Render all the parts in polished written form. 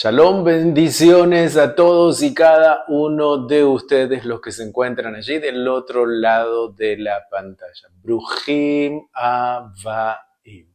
Shalom, bendiciones a todos y cada uno de ustedes, los que se encuentran allí del otro lado de la pantalla. Bruhim Avaim.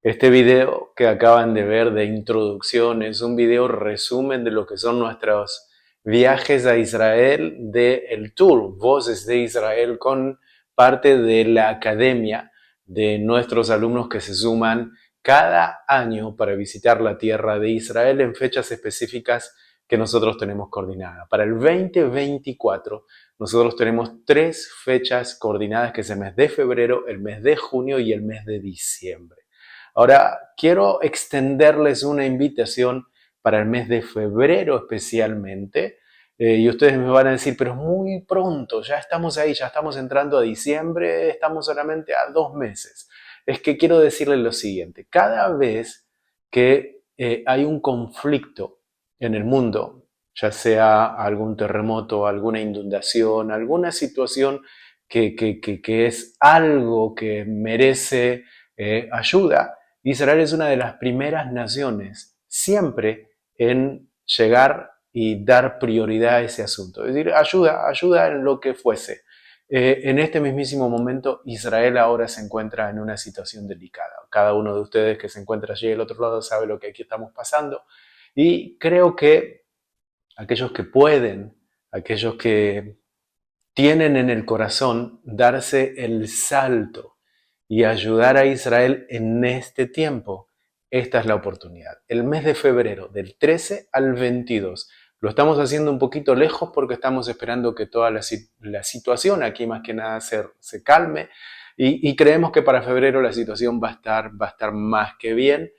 Este video que acaban de ver de introducción es un video resumen de lo que son nuestros viajes a Israel del tour Voces de Israel, con parte de la academia de nuestros alumnos que se suman cada año para visitar la tierra de Israel en fechas específicas que nosotros tenemos coordinadas. Para el 2024 nosotros tenemos 3 fechas coordinadas, que es el mes de febrero, el mes de junio y el mes de diciembre. Ahora, quiero extenderles una invitación para el mes de febrero especialmente. Y ustedes me van a decir, pero es muy pronto, ya estamos ahí, ya estamos entrando a diciembre, estamos solamente a 2 meses. Es que quiero decirles lo siguiente: cada vez que hay un conflicto en el mundo, ya sea algún terremoto, alguna inundación, alguna situación que es algo que merece ayuda, Israel es una de las primeras naciones siempre en llegar y dar prioridad a ese asunto. Es decir, ayuda en lo que fuese. En este mismísimo momento, Israel ahora se encuentra en una situación delicada. Cada uno de ustedes que se encuentra allí del otro lado sabe lo que aquí estamos pasando. Y creo que aquellos que pueden, aquellos que tienen en el corazón darse el salto y ayudar a Israel en este tiempo, esta es la oportunidad. El mes de febrero, del 13 al 22, lo estamos haciendo un poquito lejos porque estamos esperando que toda la situación aquí más que nada se calme, y creemos que para febrero la situación va a estar más que bien,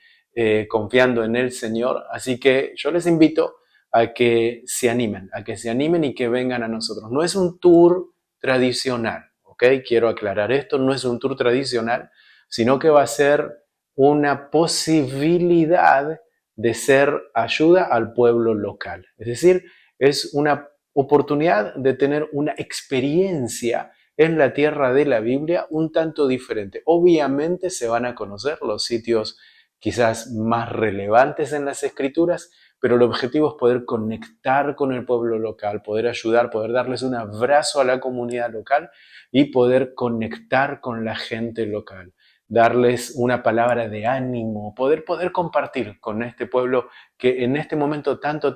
confiando en el Señor. Así que yo les invito a que se animen y que vengan a nosotros. No es un tour tradicional, ¿ok? Quiero aclarar esto: no es un tour tradicional, sino que va a ser una posibilidad de ser ayuda al pueblo local. Es decir, es una oportunidad de tener una experiencia en la tierra de la Biblia un tanto diferente. Obviamente se van a conocer los sitios quizás más relevantes en las escrituras, pero el objetivo es poder conectar con el pueblo local, poder ayudar, poder darles un abrazo a la comunidad local y poder conectar con la gente local, darles una palabra de ánimo, poder compartir con este pueblo que en este momento tanto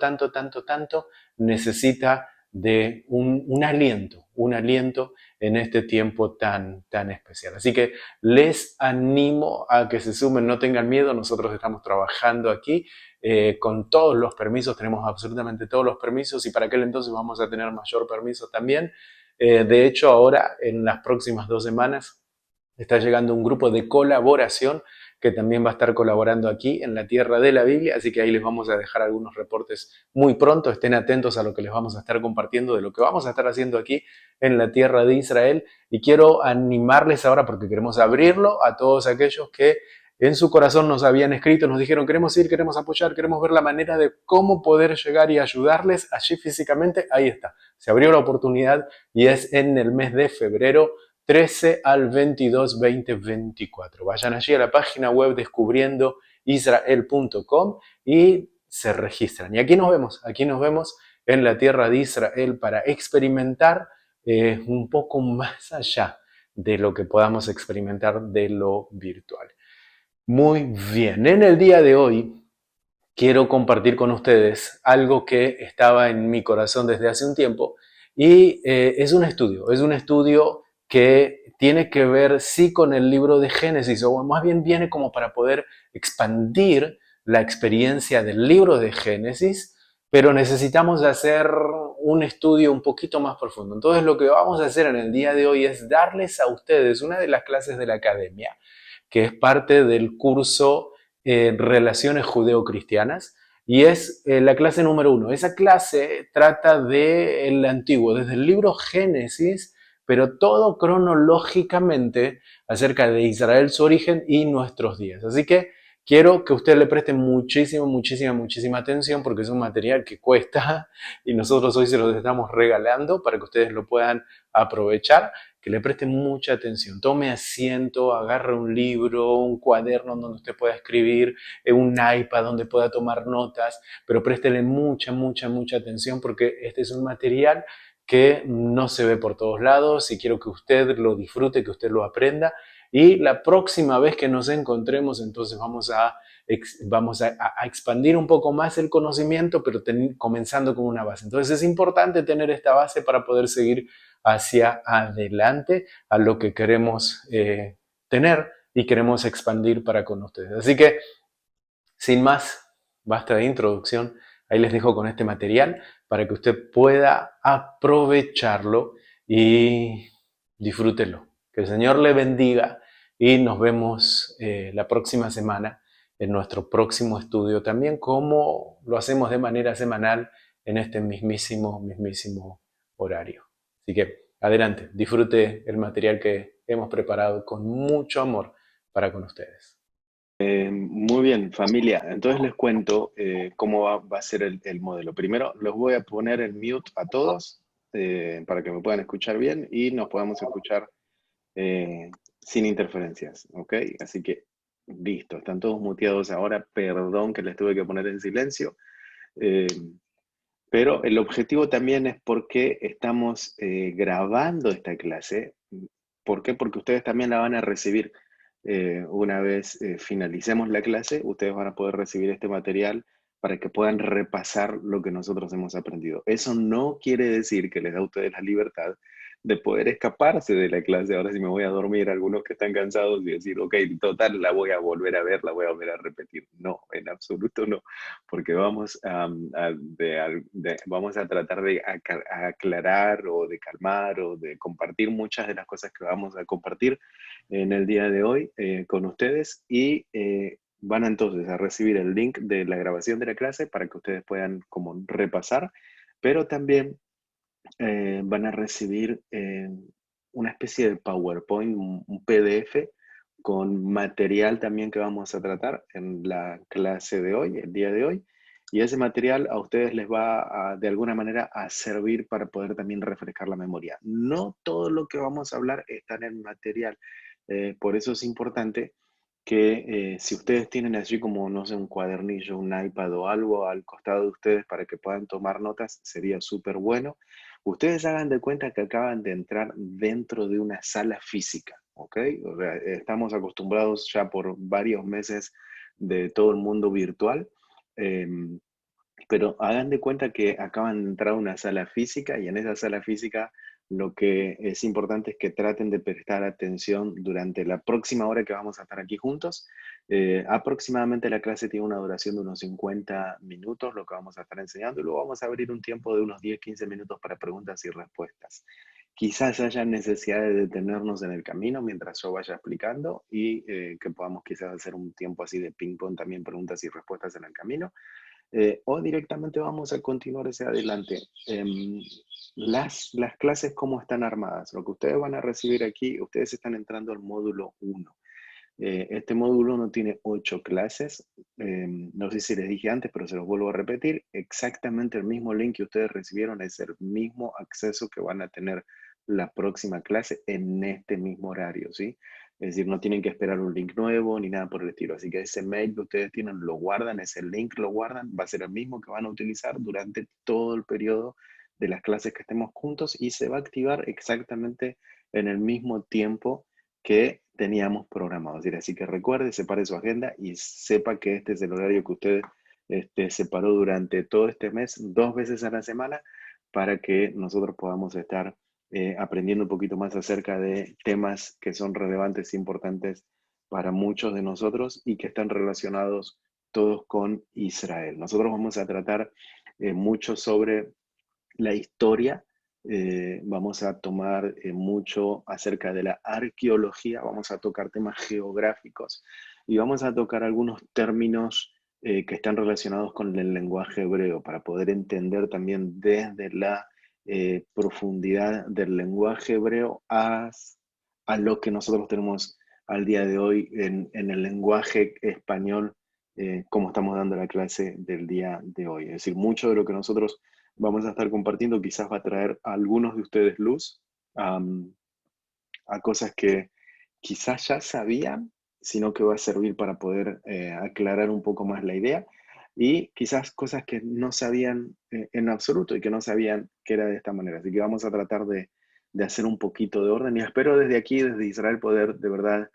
necesita de un aliento en este tiempo tan especial. Así que les animo a que se sumen, no tengan miedo. Nosotros estamos trabajando aquí con todos los permisos, tenemos absolutamente todos los permisos, y para aquel entonces vamos a tener mayor permiso también. De hecho, ahora en las próximas 2 semanas está llegando un grupo de colaboración que también va a estar colaborando aquí en la tierra de la Biblia, así que ahí les vamos a dejar algunos reportes muy pronto. Estén atentos a lo que les vamos a estar compartiendo de lo que vamos a estar haciendo aquí en la tierra de Israel. Y quiero animarles ahora, porque queremos abrirlo a todos aquellos que en su corazón nos habían escrito, nos dijeron: queremos ir, queremos apoyar, queremos ver la manera de cómo poder llegar y ayudarles allí físicamente. Ahí está, se abrió la oportunidad y es en el mes de febrero 13 al 22, 2024. Vayan allí a la página web descubriendoisrael.com y se registran. Y aquí nos vemos en la tierra de Israel para experimentar un poco más allá de lo que podamos experimentar de lo virtual. Muy bien, en el día de hoy quiero compartir con ustedes algo que estaba en mi corazón desde hace un tiempo, y es un estudio que tiene que ver sí con el libro de Génesis, o más bien viene como para poder expandir la experiencia del libro de Génesis, pero necesitamos hacer un estudio un poquito más profundo. Entonces lo que vamos a hacer en el día de hoy es darles a ustedes una de las clases de la academia, que es parte del curso Relaciones Judeo-Cristianas, y es la clase número 1. Esa clase trata del Antiguo, desde el libro Génesis, pero todo cronológicamente acerca de Israel, su origen y nuestros días. Así que quiero que usted le preste muchísima atención porque es un material que cuesta y nosotros hoy se los estamos regalando para que ustedes lo puedan aprovechar, que le presten mucha atención. Tome asiento, agarre un libro, un cuaderno donde usted pueda escribir, un iPad donde pueda tomar notas, pero préstele mucha atención porque este es un material que no se ve por todos lados y quiero que usted lo disfrute, que usted lo aprenda. Y la próxima vez que nos encontremos, entonces vamos a expandir un poco más el conocimiento, pero comenzando con una base. Entonces es importante tener esta base para poder seguir hacia adelante a lo que queremos tener y queremos expandir para con ustedes. Así que, sin más, basta de introducción. Ahí les dejo con este material para que usted pueda aprovecharlo y disfrútelo. Que el Señor le bendiga y nos vemos la próxima semana en nuestro próximo estudio también, como lo hacemos de manera semanal en este mismísimo horario. Así que adelante, disfrute el material que hemos preparado con mucho amor para con ustedes. Muy bien, familia. Entonces les cuento cómo va a ser el modelo. Primero, los voy a poner en mute a todos para que me puedan escuchar bien y nos podamos escuchar sin interferencias, ¿ok? Así que, listo, están todos muteados ahora. Perdón que les tuve que poner en silencio. Eh, pero el objetivo también es porque estamos grabando esta clase. ¿Por qué? Porque ustedes también la van a recibir una vez finalicemos la clase. Ustedes van a poder recibir este material para que puedan repasar lo que nosotros hemos aprendido. Eso no quiere decir que les da a ustedes la libertad de poder escaparse de la clase. Ahora sí me voy a dormir, algunos que están cansados y decir, ok, total, la voy a volver a ver, la voy a volver a repetir. No, en absoluto no, porque vamos a tratar de aclarar o de calmar o de compartir muchas de las cosas que vamos a compartir en el día de hoy con ustedes y van entonces a recibir el link de la grabación de la clase para que ustedes puedan como repasar, pero también van a recibir una especie de PowerPoint, un PDF con material también que vamos a tratar en la clase de hoy, el día de hoy. Y ese material a ustedes les va de alguna manera a servir para poder también refrescar la memoria. No todo lo que vamos a hablar está en el material. Por eso es importante que si ustedes tienen allí como, no sé, un cuadernillo, un iPad o algo al costado de ustedes para que puedan tomar notas, sería súper bueno. Ustedes hagan de cuenta que acaban de entrar dentro de una sala física, ¿ok? O sea, estamos acostumbrados ya por varios meses de todo el mundo virtual, pero hagan de cuenta que acaban de entrar a una sala física y en esa sala física lo que es importante es que traten de prestar atención durante la próxima hora que vamos a estar aquí juntos. Aproximadamente la clase tiene una duración de unos 50 minutos, lo que vamos a estar enseñando, y luego vamos a abrir un tiempo de unos 10-15 minutos para preguntas y respuestas. Quizás haya necesidad de detenernos en el camino mientras yo vaya explicando y que podamos quizás hacer un tiempo así de ping-pong también, preguntas y respuestas en el camino. O directamente vamos a continuar hacia adelante. Las clases, ¿cómo están armadas? Lo que ustedes van a recibir aquí, ustedes están entrando al módulo 1. Este módulo 1 tiene 8 clases. No sé si les dije antes, pero se los vuelvo a repetir. Exactamente el mismo link que ustedes recibieron es el mismo acceso que van a tener la próxima clase en este mismo horario, ¿sí? Es decir, no tienen que esperar un link nuevo ni nada por el estilo. Así que ese mail que ustedes tienen lo guardan, ese link lo guardan, va a ser el mismo que van a utilizar durante todo el periodo de las clases que estemos juntos y se va a activar exactamente en el mismo tiempo que teníamos programado. Es decir, así que recuerde, separe su agenda y sepa que este es el horario que usted separó durante todo este mes, 2 veces a la semana, para que nosotros podamos estar aprendiendo un poquito más acerca de temas que son relevantes e importantes para muchos de nosotros y que están relacionados todos con Israel. Nosotros vamos a tratar mucho sobre la historia, vamos a tomar mucho acerca de la arqueología, vamos a tocar temas geográficos y vamos a tocar algunos términos que están relacionados con el lenguaje hebreo para poder entender también desde la profundidad del lenguaje hebreo a lo que nosotros tenemos al día de hoy en el lenguaje español cómo estamos dando la clase del día de hoy. Es decir, mucho de lo que nosotros vamos a estar compartiendo quizás va a traer a algunos de ustedes luz a cosas que quizás ya sabían, sino que va a servir para poder aclarar un poco más la idea y quizás cosas que no sabían en absoluto y que no sabían que era de esta manera. Así que vamos a tratar de hacer un poquito de orden y espero desde aquí, desde Israel, poder de verdad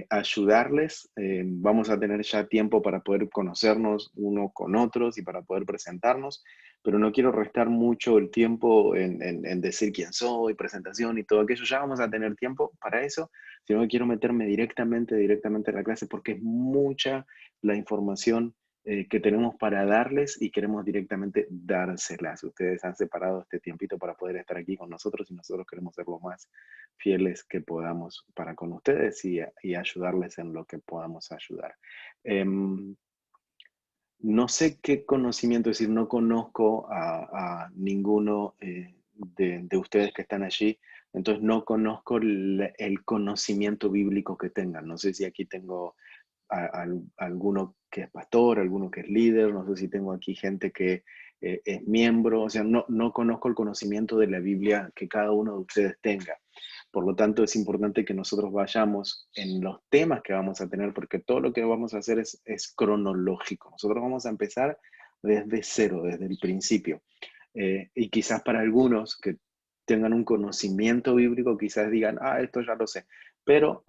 ayudarles. Vamos a tener ya tiempo para poder conocernos uno con otros y para poder presentarnos, pero no quiero restar mucho el tiempo en decir quién soy, presentación y todo aquello. Ya vamos a tener tiempo para eso, sino que quiero meterme directamente en la clase porque es mucha la información que tenemos para darles y queremos directamente dárselas. Ustedes han separado este tiempito para poder estar aquí con nosotros y nosotros queremos ser lo más fieles que podamos para con ustedes y ayudarles en lo que podamos ayudar. No sé qué conocimiento, es decir, no conozco a ninguno de ustedes que están allí, entonces no conozco el conocimiento bíblico que tengan. No sé si aquí tengo alguno que es pastor, alguno que es líder, no sé si tengo aquí gente que es miembro, o sea, no conozco el conocimiento de la Biblia que cada uno de ustedes tenga. Por lo tanto, es importante que nosotros vayamos en los temas que vamos a tener, porque todo lo que vamos a hacer es cronológico. Nosotros vamos a empezar desde cero, desde el principio. Y quizás para algunos que tengan un conocimiento bíblico, quizás digan, esto ya lo sé. Pero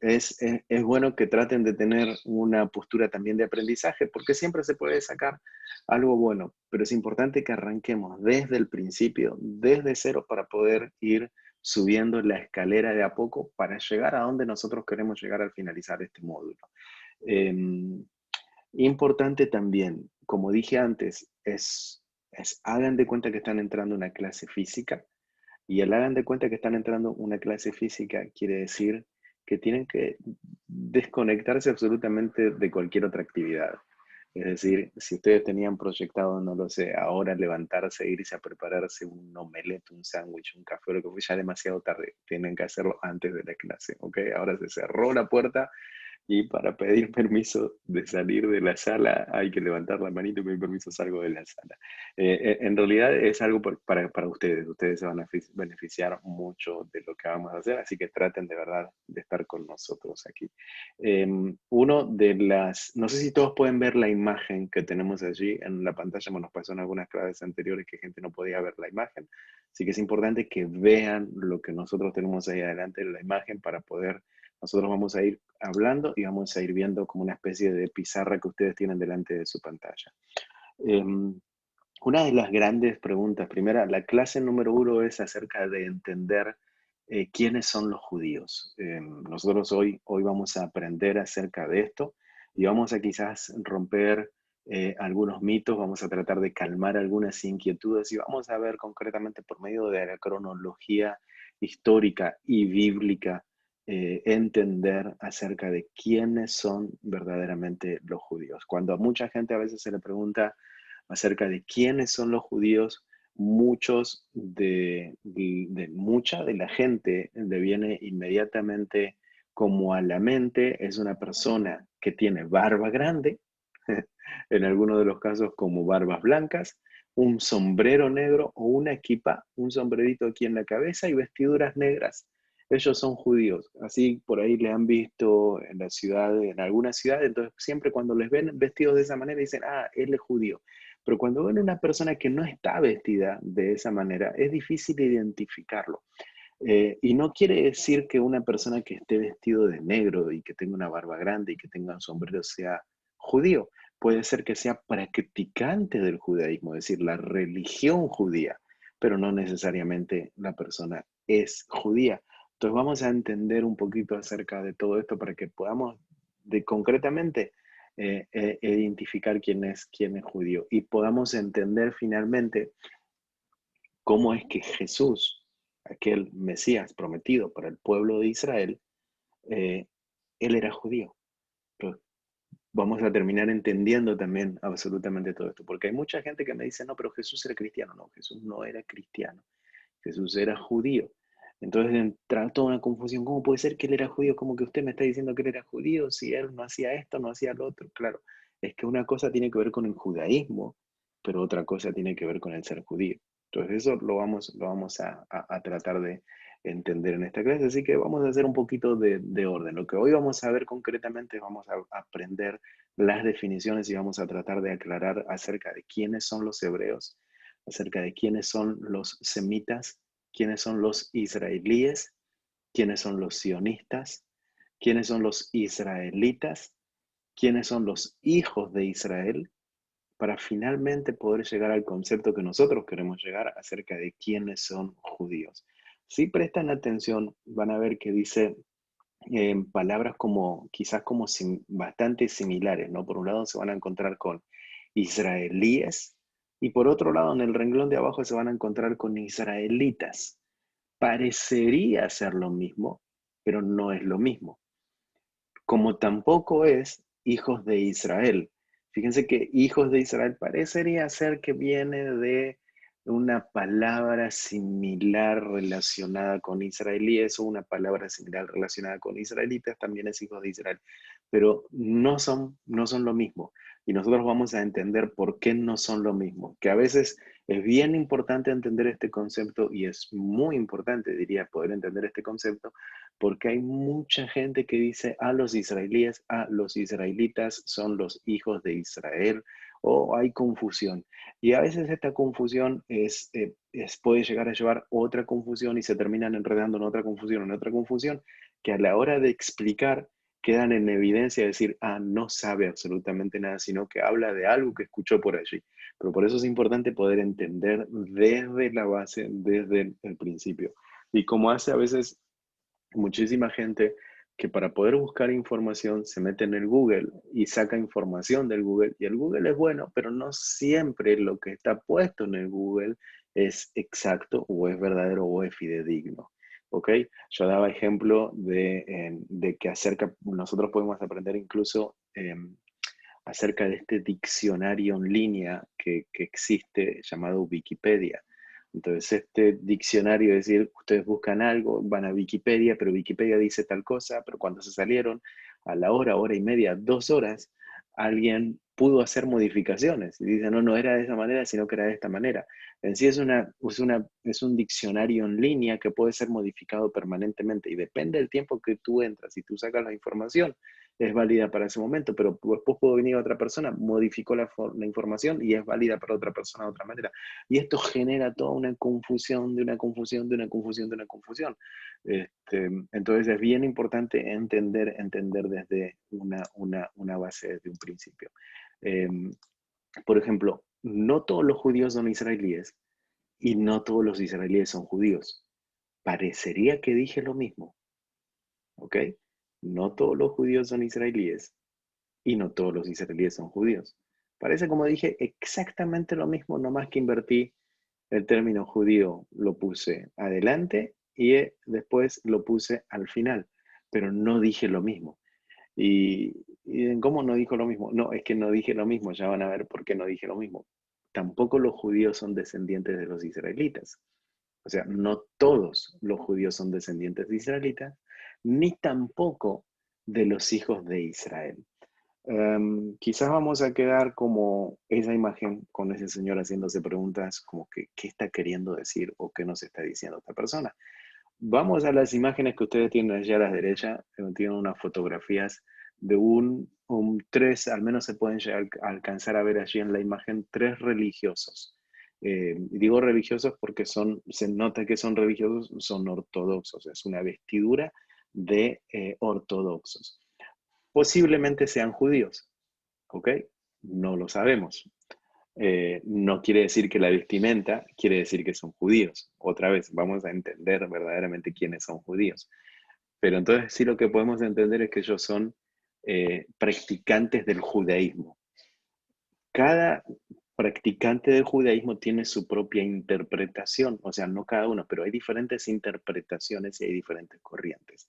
es bueno que traten de tener una postura también de aprendizaje, porque siempre se puede sacar algo bueno, pero es importante que arranquemos desde el principio, desde cero, para poder ir subiendo la escalera de a poco para llegar a donde nosotros queremos llegar al finalizar este módulo. Eh, Importante también, como dije antes, hagan de cuenta que están entrando a una clase física y el hagan de cuenta que están entrando a una clase física quiere decir que tienen que desconectarse absolutamente de cualquier otra actividad. Es decir, si ustedes tenían proyectado, no lo sé, ahora levantarse e irse a prepararse un omelette, un sándwich, un café, lo que fue ya demasiado tarde, tienen que hacerlo antes de la clase, ¿ok? Ahora se cerró la puerta y para pedir permiso de salir de la sala hay que levantar la manito y pedir permiso, salgo de la sala. En realidad es algo para ustedes. Ustedes se van a beneficiar mucho de lo que vamos a hacer, así que traten de verdad de estar con nosotros aquí. No sé si todos pueden ver la imagen que tenemos allí en la pantalla. Bueno, nos pasó en algunas clases anteriores que gente no podía ver la imagen, así que es importante que vean lo que nosotros tenemos ahí adelante en la imagen para poder nosotros vamos a ir hablando y vamos a ir viendo como una especie de pizarra que ustedes tienen delante de su pantalla. Una de las grandes preguntas, primera, la clase número uno es acerca de entender quiénes son los judíos. Nosotros hoy vamos a aprender acerca de esto y vamos a quizás romper algunos mitos, vamos a tratar de calmar algunas inquietudes y vamos a ver concretamente por medio de la cronología histórica y bíblica entender acerca de quiénes son verdaderamente los judíos. Cuando a mucha gente a veces se le pregunta acerca de quiénes son los judíos, mucha de la gente le viene inmediatamente como a la mente, es una persona que tiene barba grande, en algunos de los casos como barbas blancas, un sombrero negro o una equipa, un sombrerito aquí en la cabeza y vestiduras negras. Ellos son judíos, así por ahí le han visto en la ciudad, en alguna ciudad, entonces siempre cuando les ven vestidos de esa manera dicen, él es judío. Pero cuando ven una persona que no está vestida de esa manera, es difícil identificarlo. Y no quiere decir que una persona que esté vestido de negro y que tenga una barba grande y que tenga un sombrero sea judío. Puede ser que sea practicante del judaísmo, es decir, la religión judía, pero no necesariamente la persona es judía. Entonces vamos a entender un poquito acerca de todo esto para que podamos concretamente identificar quién es judío y podamos entender finalmente cómo es que Jesús, aquel Mesías prometido para el pueblo de Israel, eh, él era judío. Pues vamos a terminar entendiendo también absolutamente todo esto, porque hay mucha gente que me dice, no, pero Jesús era cristiano. No, Jesús no era cristiano, Jesús era judío. Entonces entra toda una confusión. ¿Cómo puede ser que él era judío? ¿Cómo que usted me está diciendo que él era judío si él no hacía esto, no hacía lo otro? Claro, es que una cosa tiene que ver con el judaísmo, pero otra cosa tiene que ver con el ser judío. Entonces eso lo vamos a tratar de entender en esta clase. Así que vamos a hacer un poquito de orden. Lo que hoy vamos a ver concretamente, vamos a aprender las definiciones y vamos a tratar de aclarar acerca de quiénes son los hebreos, acerca de quiénes son los semitas, quiénes son los israelíes, quiénes son los sionistas, quiénes son los israelitas, quiénes son los hijos de Israel, para finalmente poder llegar al concepto que nosotros queremos llegar acerca de quiénes son judíos. Si prestan atención, van a ver que dice palabras como quizás como bastante similares, ¿no? Por un lado se van a encontrar con israelíes y por otro lado en el renglón de abajo se van a encontrar con israelitas. Parecería ser lo mismo, pero no es lo mismo. Como tampoco es hijos de Israel. Fíjense que hijos de Israel parecería ser que viene de una palabra similar relacionada con israelíes o una palabra similar relacionada con israelitas, también es hijos de Israel, pero no son lo mismo. Y nosotros vamos a entender por qué no son lo mismo, que a veces es bien importante entender este concepto y es muy importante, diría, poder entender este concepto, porque hay mucha gente que dice a los israelíes, a los israelitas son los hijos de Israel, o hay confusión. Y a veces esta confusión puede llegar a llevar otra confusión y se terminan enredando en otra confusión, que a la hora de explicar quedan en evidencia de decir, no sabe absolutamente nada, sino que habla de algo que escuchó por allí. Pero por eso es importante poder entender desde la base, desde el principio. Y como hace a veces muchísima gente que para poder buscar información se mete en el Google y saca información del Google. Y el Google es bueno, pero no siempre lo que está puesto en el Google es exacto o es verdadero o es fidedigno. ¿Ok? Yo daba ejemplo de que nosotros podemos aprender incluso acerca de este diccionario en línea que existe llamado Wikipedia. Entonces, este diccionario, es decir, ustedes buscan algo, van a Wikipedia, pero Wikipedia dice tal cosa, pero cuando se salieron, a la hora y media, 2 horas, alguien pudo hacer modificaciones y dice, no, no era de esa manera, sino que era de esta manera. En sí es un diccionario en línea que puede ser modificado permanentemente y depende del tiempo que tú entras y tú sacas la información, es válida para ese momento, pero después pudo venir otra persona, modificó la información y es válida para otra persona de otra manera. Y esto genera toda una confusión, de una confusión, de una confusión, de una confusión. Entonces es bien importante entender desde una base, desde un principio. Por ejemplo, no todos los judíos son israelíes y no todos los israelíes son judíos. Parecería que dije lo mismo, ¿ok? No todos los judíos son israelíes y no todos los israelíes son judíos. Parece como dije exactamente lo mismo, nomás que invertí el término judío, lo puse adelante y después lo puse al final, pero no dije lo mismo. ¿Y cómo no dijo lo mismo? No, es que no dije lo mismo, ya van a ver por qué no dije lo mismo. Tampoco los judíos son descendientes de los israelitas. O sea, no todos los judíos son descendientes de israelitas, ni tampoco de los hijos de Israel. Quizás vamos a quedar como esa imagen con ese señor haciéndose preguntas como que qué está queriendo decir o qué nos está diciendo esta persona. Vamos a las imágenes que ustedes tienen allá a la derecha, tienen unas fotografías de tres, al menos se pueden llegar a alcanzar a ver allí en la imagen, tres religiosos. Digo religiosos porque se nota que son religiosos, son ortodoxos, es una vestidura de ortodoxos. Posiblemente sean judíos, ¿ok? No lo sabemos. No quiere decir que la vestimenta, quiere decir que son judíos. Otra vez, vamos a entender verdaderamente quiénes son judíos. Pero entonces sí lo que podemos entender es que ellos son practicantes del judaísmo. Cada practicante del judaísmo tiene su propia interpretación, o sea, no cada uno, pero hay diferentes interpretaciones y hay diferentes corrientes.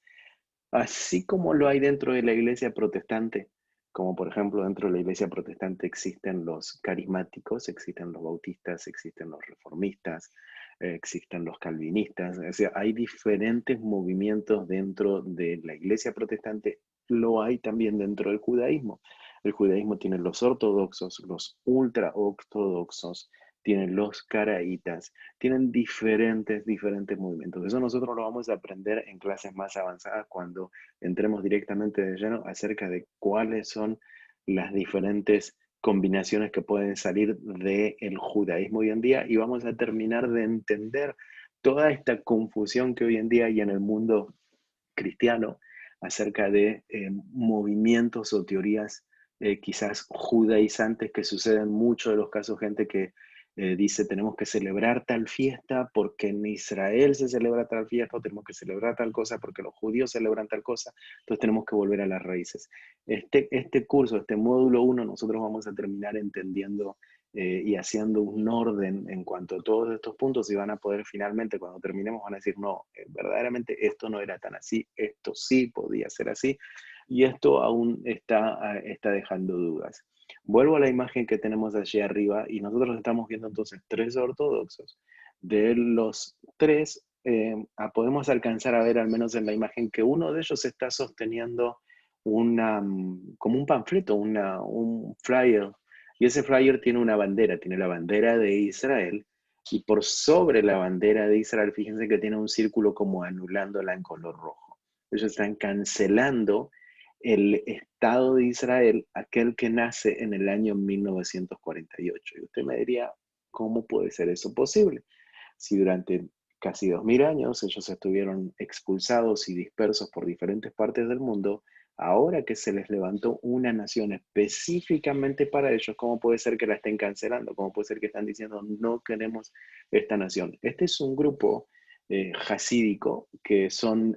Así como lo hay dentro de la iglesia protestante, como por ejemplo dentro de la iglesia protestante existen los carismáticos, existen los bautistas, existen los reformistas, existen los calvinistas, o sea, hay diferentes movimientos dentro de la iglesia protestante, lo hay también dentro del judaísmo. El judaísmo tiene los ortodoxos, los ultra ortodoxos, tienen los caraítas, tienen diferentes movimientos. Eso nosotros lo vamos a aprender en clases más avanzadas cuando entremos directamente de lleno acerca de cuáles son las diferentes combinaciones que pueden salir del judaísmo hoy en día y vamos a terminar de entender toda esta confusión que hoy en día hay en el mundo cristiano acerca de movimientos o teorías quizás judaizantes que suceden en muchos de los casos, gente que dice tenemos que celebrar tal fiesta porque en Israel se celebra tal fiesta, o tenemos que celebrar tal cosa porque los judíos celebran tal cosa, entonces tenemos que volver a las raíces. Este curso, este módulo 1, nosotros vamos a terminar entendiendo y haciendo un orden en cuanto a todos estos puntos y van a poder finalmente, cuando terminemos, van a decir, no, verdaderamente esto no era tan así, esto sí podía ser así, y esto aún está dejando dudas. Vuelvo a la imagen que tenemos allí arriba y nosotros estamos viendo entonces 3 ortodoxos. De los 3, podemos alcanzar a ver al menos en la imagen que uno de ellos está sosteniendo como un panfleto, un flyer, y ese flyer tiene una bandera, tiene la bandera de Israel, y por sobre la bandera de Israel, fíjense que tiene un círculo como anulándola en color rojo. Ellos están cancelando el Estado de Israel, aquel que nace en el año 1948. Y usted me diría, ¿cómo puede ser eso posible? Si durante casi 2000 años ellos estuvieron expulsados y dispersos por diferentes partes del mundo, ahora que se les levantó una nación específicamente para ellos, ¿cómo puede ser que la estén cancelando? ¿Cómo puede ser que están diciendo no queremos esta nación? Este es un grupo hasídico que son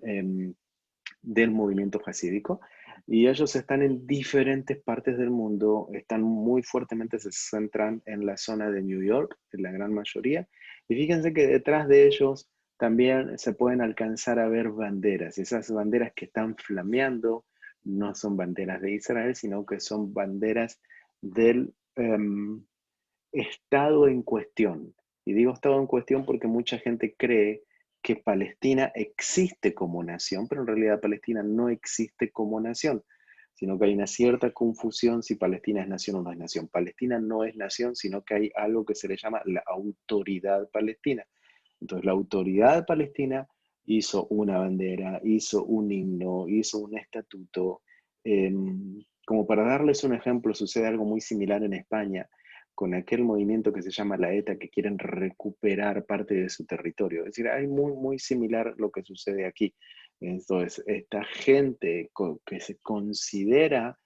del movimiento hasídico y ellos están en diferentes partes del mundo, están muy fuertemente, se centran en la zona de New York, en la gran mayoría, y fíjense que detrás de ellos también se pueden alcanzar a ver banderas, y esas banderas que están flameando no son banderas de Israel, sino que son banderas del estado en cuestión. Y digo estado en cuestión porque mucha gente cree que Palestina existe como nación, pero en realidad Palestina no existe como nación, sino que hay una cierta confusión si Palestina es nación o no es nación. Palestina no es nación, sino que hay algo que se le llama la autoridad palestina. Entonces la autoridad palestina hizo una bandera, hizo un himno, hizo un estatuto. Como para darles un ejemplo, sucede algo muy similar en España con aquel movimiento que se llama la ETA, que quieren recuperar parte de su territorio. Es decir, hay muy similar lo que sucede aquí. Entonces, esta gente que se considera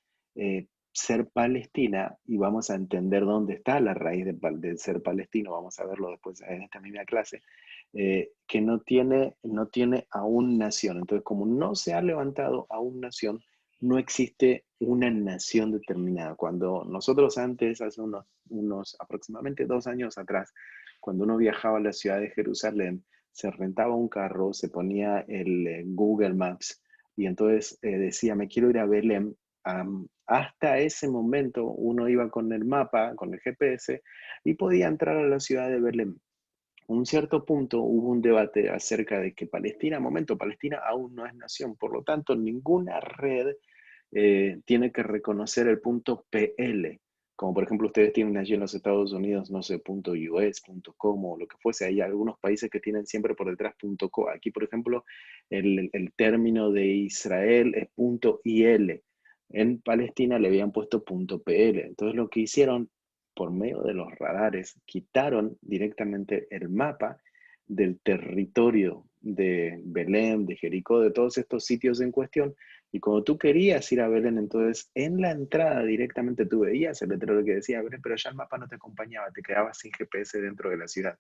ser palestina, y vamos a entender dónde está la raíz de ser palestino, vamos a verlo después en esta misma clase, que no tiene aún nación. Entonces, como no se ha levantado aún nación, no existe una nación determinada. Cuando nosotros antes, hace unos aproximadamente 2 años atrás, cuando uno viajaba a la ciudad de Jerusalén, se rentaba un carro, se ponía el Google Maps y entonces decía, me quiero ir a Belén. Hasta ese momento uno iba con el mapa, con el GPS, y podía entrar a la ciudad de Belén. Un cierto punto hubo un debate acerca de que Palestina aún no es nación, por lo tanto ninguna red tiene que reconocer el punto PL, como por ejemplo ustedes tienen allí en los Estados Unidos, no sé, punto US, punto com o lo que fuese, hay algunos países que tienen siempre por detrás punto co. Aquí, por ejemplo, el término de Israel es punto IL. En Palestina le habían puesto punto PL. Entonces lo que hicieron por medio de los radares, quitaron directamente el mapa del territorio de Belén, de Jericó, de todos estos sitios en cuestión. Y cuando tú querías ir a Belén, entonces en la entrada directamente tú veías el letrero que decía Belén, pero ya el mapa no te acompañaba, te quedabas sin GPS dentro de la ciudad.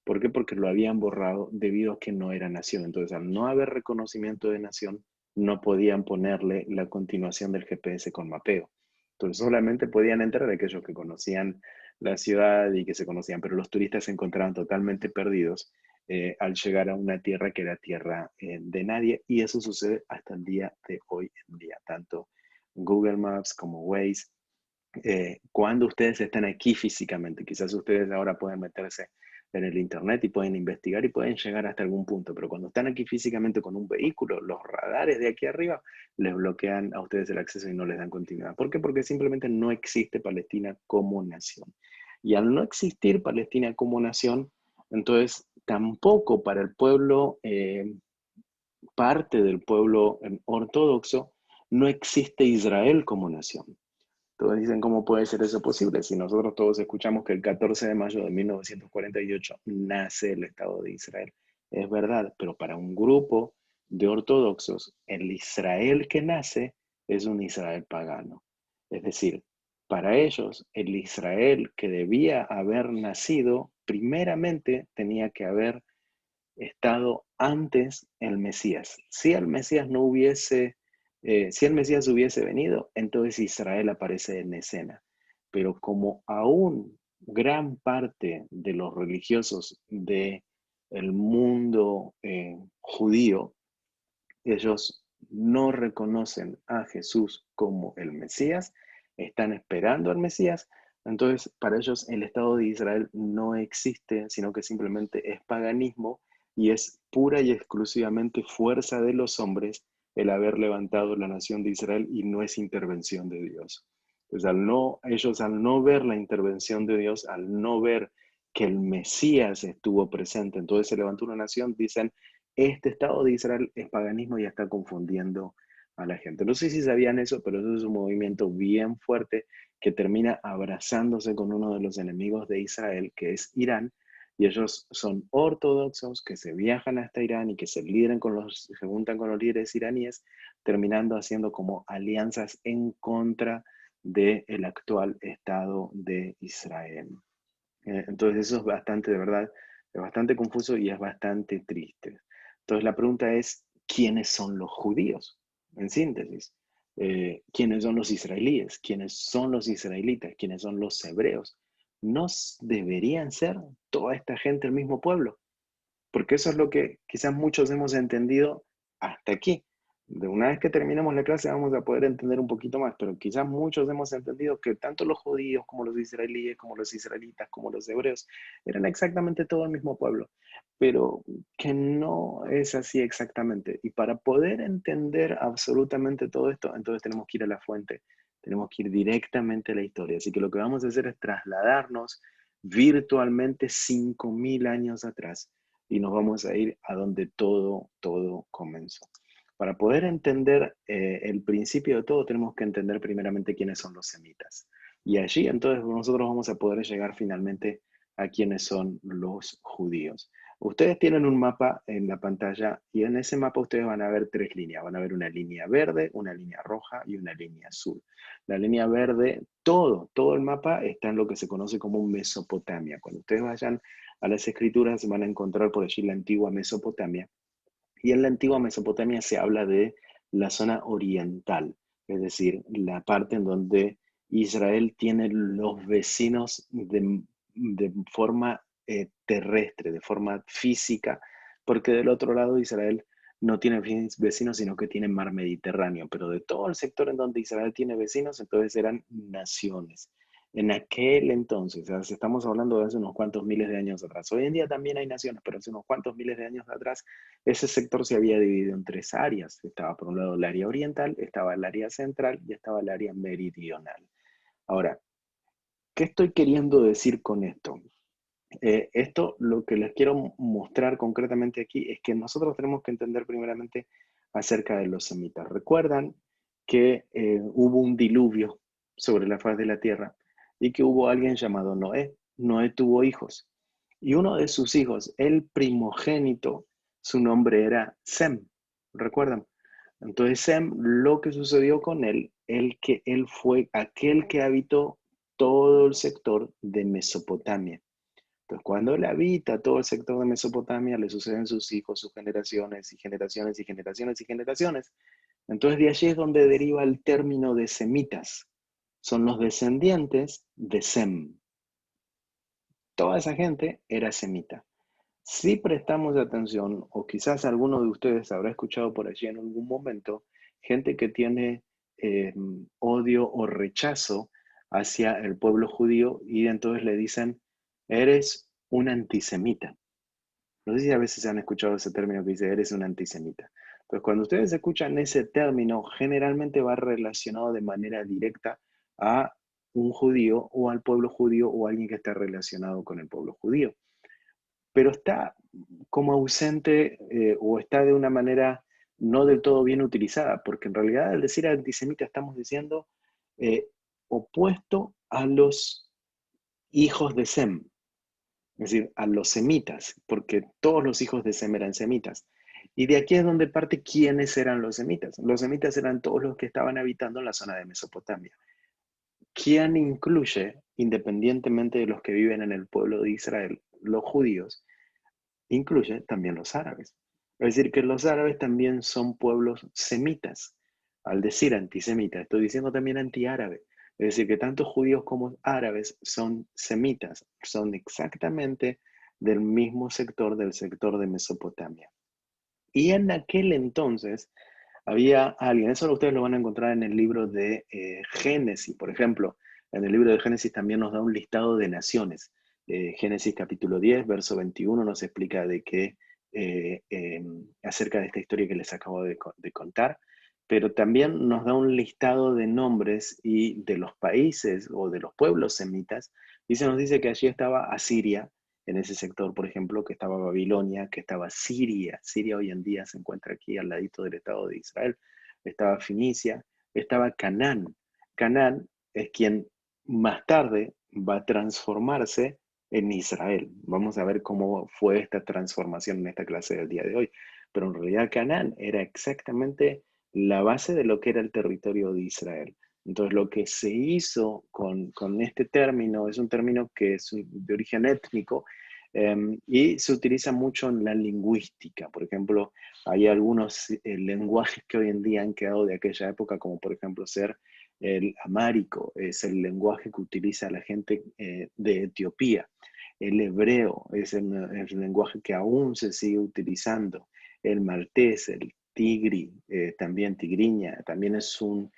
¿Por qué? Porque lo habían borrado debido a que no era nación. Entonces, al no haber reconocimiento de nación, no podían ponerle la continuación del GPS con mapeo. Entonces, solamente podían entrar aquellos que conocían la ciudad y que se conocían, pero los turistas se encontraban totalmente perdidos al llegar a una tierra que era tierra de nadie, y eso sucede hasta el día de hoy en día, tanto Google Maps como Waze. Cuando ustedes están aquí físicamente, quizás ustedes ahora pueden meterse en el internet y pueden investigar y pueden llegar hasta algún punto, pero cuando están aquí físicamente con un vehículo, los radares de aquí arriba les bloquean a ustedes el acceso y no les dan continuidad. ¿Por qué? Porque simplemente no existe Palestina como nación. Y al no existir Palestina como nación, entonces tampoco para el pueblo, parte del pueblo ortodoxo, no existe Israel como nación. Todos dicen, ¿cómo puede ser eso posible? Si nosotros todos escuchamos que el 14 de mayo de 1948 nace el Estado de Israel. Es verdad, pero para un grupo de ortodoxos, el Israel que nace es un Israel pagano. Es decir, para ellos, el Israel que debía haber nacido, primeramente tenía que haber estado antes el Mesías. Si el Mesías no hubiese, si el Mesías hubiese venido, entonces Israel aparece en escena. Pero como aún gran parte de los religiosos del mundo judío, ellos no reconocen a Jesús como el Mesías, están esperando al Mesías, entonces para ellos el Estado de Israel no existe, sino que simplemente es paganismo y es pura y exclusivamente fuerza de los hombres el haber levantado la nación de Israel y no es intervención de Dios. Pues ellos al no ver la intervención de Dios, al no ver que el Mesías estuvo presente, entonces se levantó una nación, dicen, este Estado de Israel es paganismo y está confundiendo a la gente. No sé si sabían eso, pero eso es un movimiento bien fuerte que termina abrazándose con uno de los enemigos de Israel, que es Irán, y ellos son ortodoxos que se viajan hasta Irán y que se juntan con los líderes iraníes, terminando haciendo como alianzas en contra del actual Estado de Israel. Entonces eso es bastante, de verdad, es bastante confuso y es bastante triste. Entonces la pregunta es, ¿quiénes son los judíos? En síntesis, ¿quiénes son los israelíes? ¿Quiénes son los israelitas? ¿Quiénes son los hebreos? ¿No deberían ser toda esta gente el mismo pueblo? Porque eso es lo que quizás muchos hemos entendido hasta aquí. De una vez que terminemos la clase vamos a poder entender un poquito más, pero quizás muchos hemos entendido que tanto los judíos como los israelíes, como los israelitas, como los hebreos, eran exactamente todo el mismo pueblo, pero que no es así exactamente. Y para poder entender absolutamente todo esto, entonces tenemos que ir a la fuente, tenemos que ir directamente a la historia. Así que lo que vamos a hacer es trasladarnos virtualmente 5.000 años atrás y nos vamos a ir a donde todo comenzó. Para poder entender el principio de todo, tenemos que entender primeramente quiénes son los semitas. Y allí entonces nosotros vamos a poder llegar finalmente a quiénes son los judíos. Ustedes tienen un mapa en la pantalla y en ese mapa ustedes van a ver tres líneas. Van a ver una línea verde, una línea roja y una línea azul. La línea verde, todo el mapa está en lo que se conoce como Mesopotamia. Cuando ustedes vayan a las escrituras van a encontrar por allí la antigua Mesopotamia. Y en la antigua Mesopotamia se habla de la zona oriental, es decir, la parte en donde Israel tiene los vecinos de forma terrestre, de forma física, porque del otro lado Israel no tiene vecinos, sino que tiene mar Mediterráneo, pero de todo el sector en donde Israel tiene vecinos, entonces eran naciones. En aquel entonces, o sea, estamos hablando de hace unos cuantos miles de años atrás. Hoy en día también hay naciones, pero hace unos cuantos miles de años atrás, ese sector se había dividido en tres áreas. Estaba por un lado el área oriental, estaba el área central y estaba el área meridional. Ahora, ¿qué estoy queriendo decir con esto? Esto lo que les quiero mostrar concretamente aquí es que nosotros tenemos que entender primeramente acerca de los semitas. Recuerdan que hubo un diluvio sobre la faz de la tierra y que hubo alguien llamado Noé. Noé tuvo hijos y uno de sus hijos, el primogénito, su nombre era Sem. ¿Recuerdan? Entonces Sem, lo que sucedió con él, él fue aquel que habitó todo el sector de Mesopotamia. Entonces, cuando él habita todo el sector de Mesopotamia, le suceden sus hijos, sus generaciones y generaciones y generaciones y generaciones. Entonces, de allí es donde deriva el término de semitas. Son los descendientes de Sem. Toda esa gente era semita. Si prestamos atención, o quizás alguno de ustedes habrá escuchado por allí en algún momento, gente que tiene odio o rechazo hacia el pueblo judío y entonces le dicen, eres un antisemita. No sé si a veces han escuchado ese término que dice, eres un antisemita. Pues cuando ustedes escuchan ese término, generalmente va relacionado de manera directa a un judío o al pueblo judío o a alguien que está relacionado con el pueblo judío. Pero está como ausente o está de una manera no del todo bien utilizada, porque en realidad al decir antisemita estamos diciendo eh, opuesto a los hijos de Sem, es decir, a los semitas, porque todos los hijos de Sem eran semitas. Y de aquí es donde parte quiénes eran los semitas. Los semitas eran todos los que estaban habitando en la zona de Mesopotamia. ¿Quién incluye, independientemente de los que viven en el pueblo de Israel, los judíos? Incluye también los árabes. Es decir, que los árabes también son pueblos semitas. Al decir antisemita, estoy diciendo también antiárabe. Es decir, que tanto judíos como árabes son semitas, son exactamente del mismo sector, del sector de Mesopotamia. Y en aquel entonces había alguien, eso ustedes lo van a encontrar en el libro de Génesis, por ejemplo. En el libro de Génesis también nos da un listado de naciones. Génesis capítulo 10, verso 21 nos explica de qué, acerca de esta historia que les acabo de contar, pero también nos da un listado de nombres y de los países o de los pueblos semitas, y se nos dice que allí estaba Asiria, en ese sector, por ejemplo, que estaba Babilonia, que estaba Siria. Siria hoy en día se encuentra aquí al ladito del Estado de Israel. Estaba Finicia, estaba Canaán. Canaán es quien más tarde va a transformarse en Israel. Vamos a ver cómo fue esta transformación en esta clase del día de hoy. Pero en realidad Canaán era exactamente la base de lo que era el territorio de Israel. Entonces, lo que se hizo con este término es un término que es de origen étnico y se utiliza mucho en la lingüística. Por ejemplo, hay algunos lenguajes que hoy en día han quedado de aquella época, como por ejemplo ser el amárico, es el lenguaje que utiliza la gente de Etiopía. El hebreo es el lenguaje que aún se sigue utilizando. El maltés, el tigri, también tigriña, también es un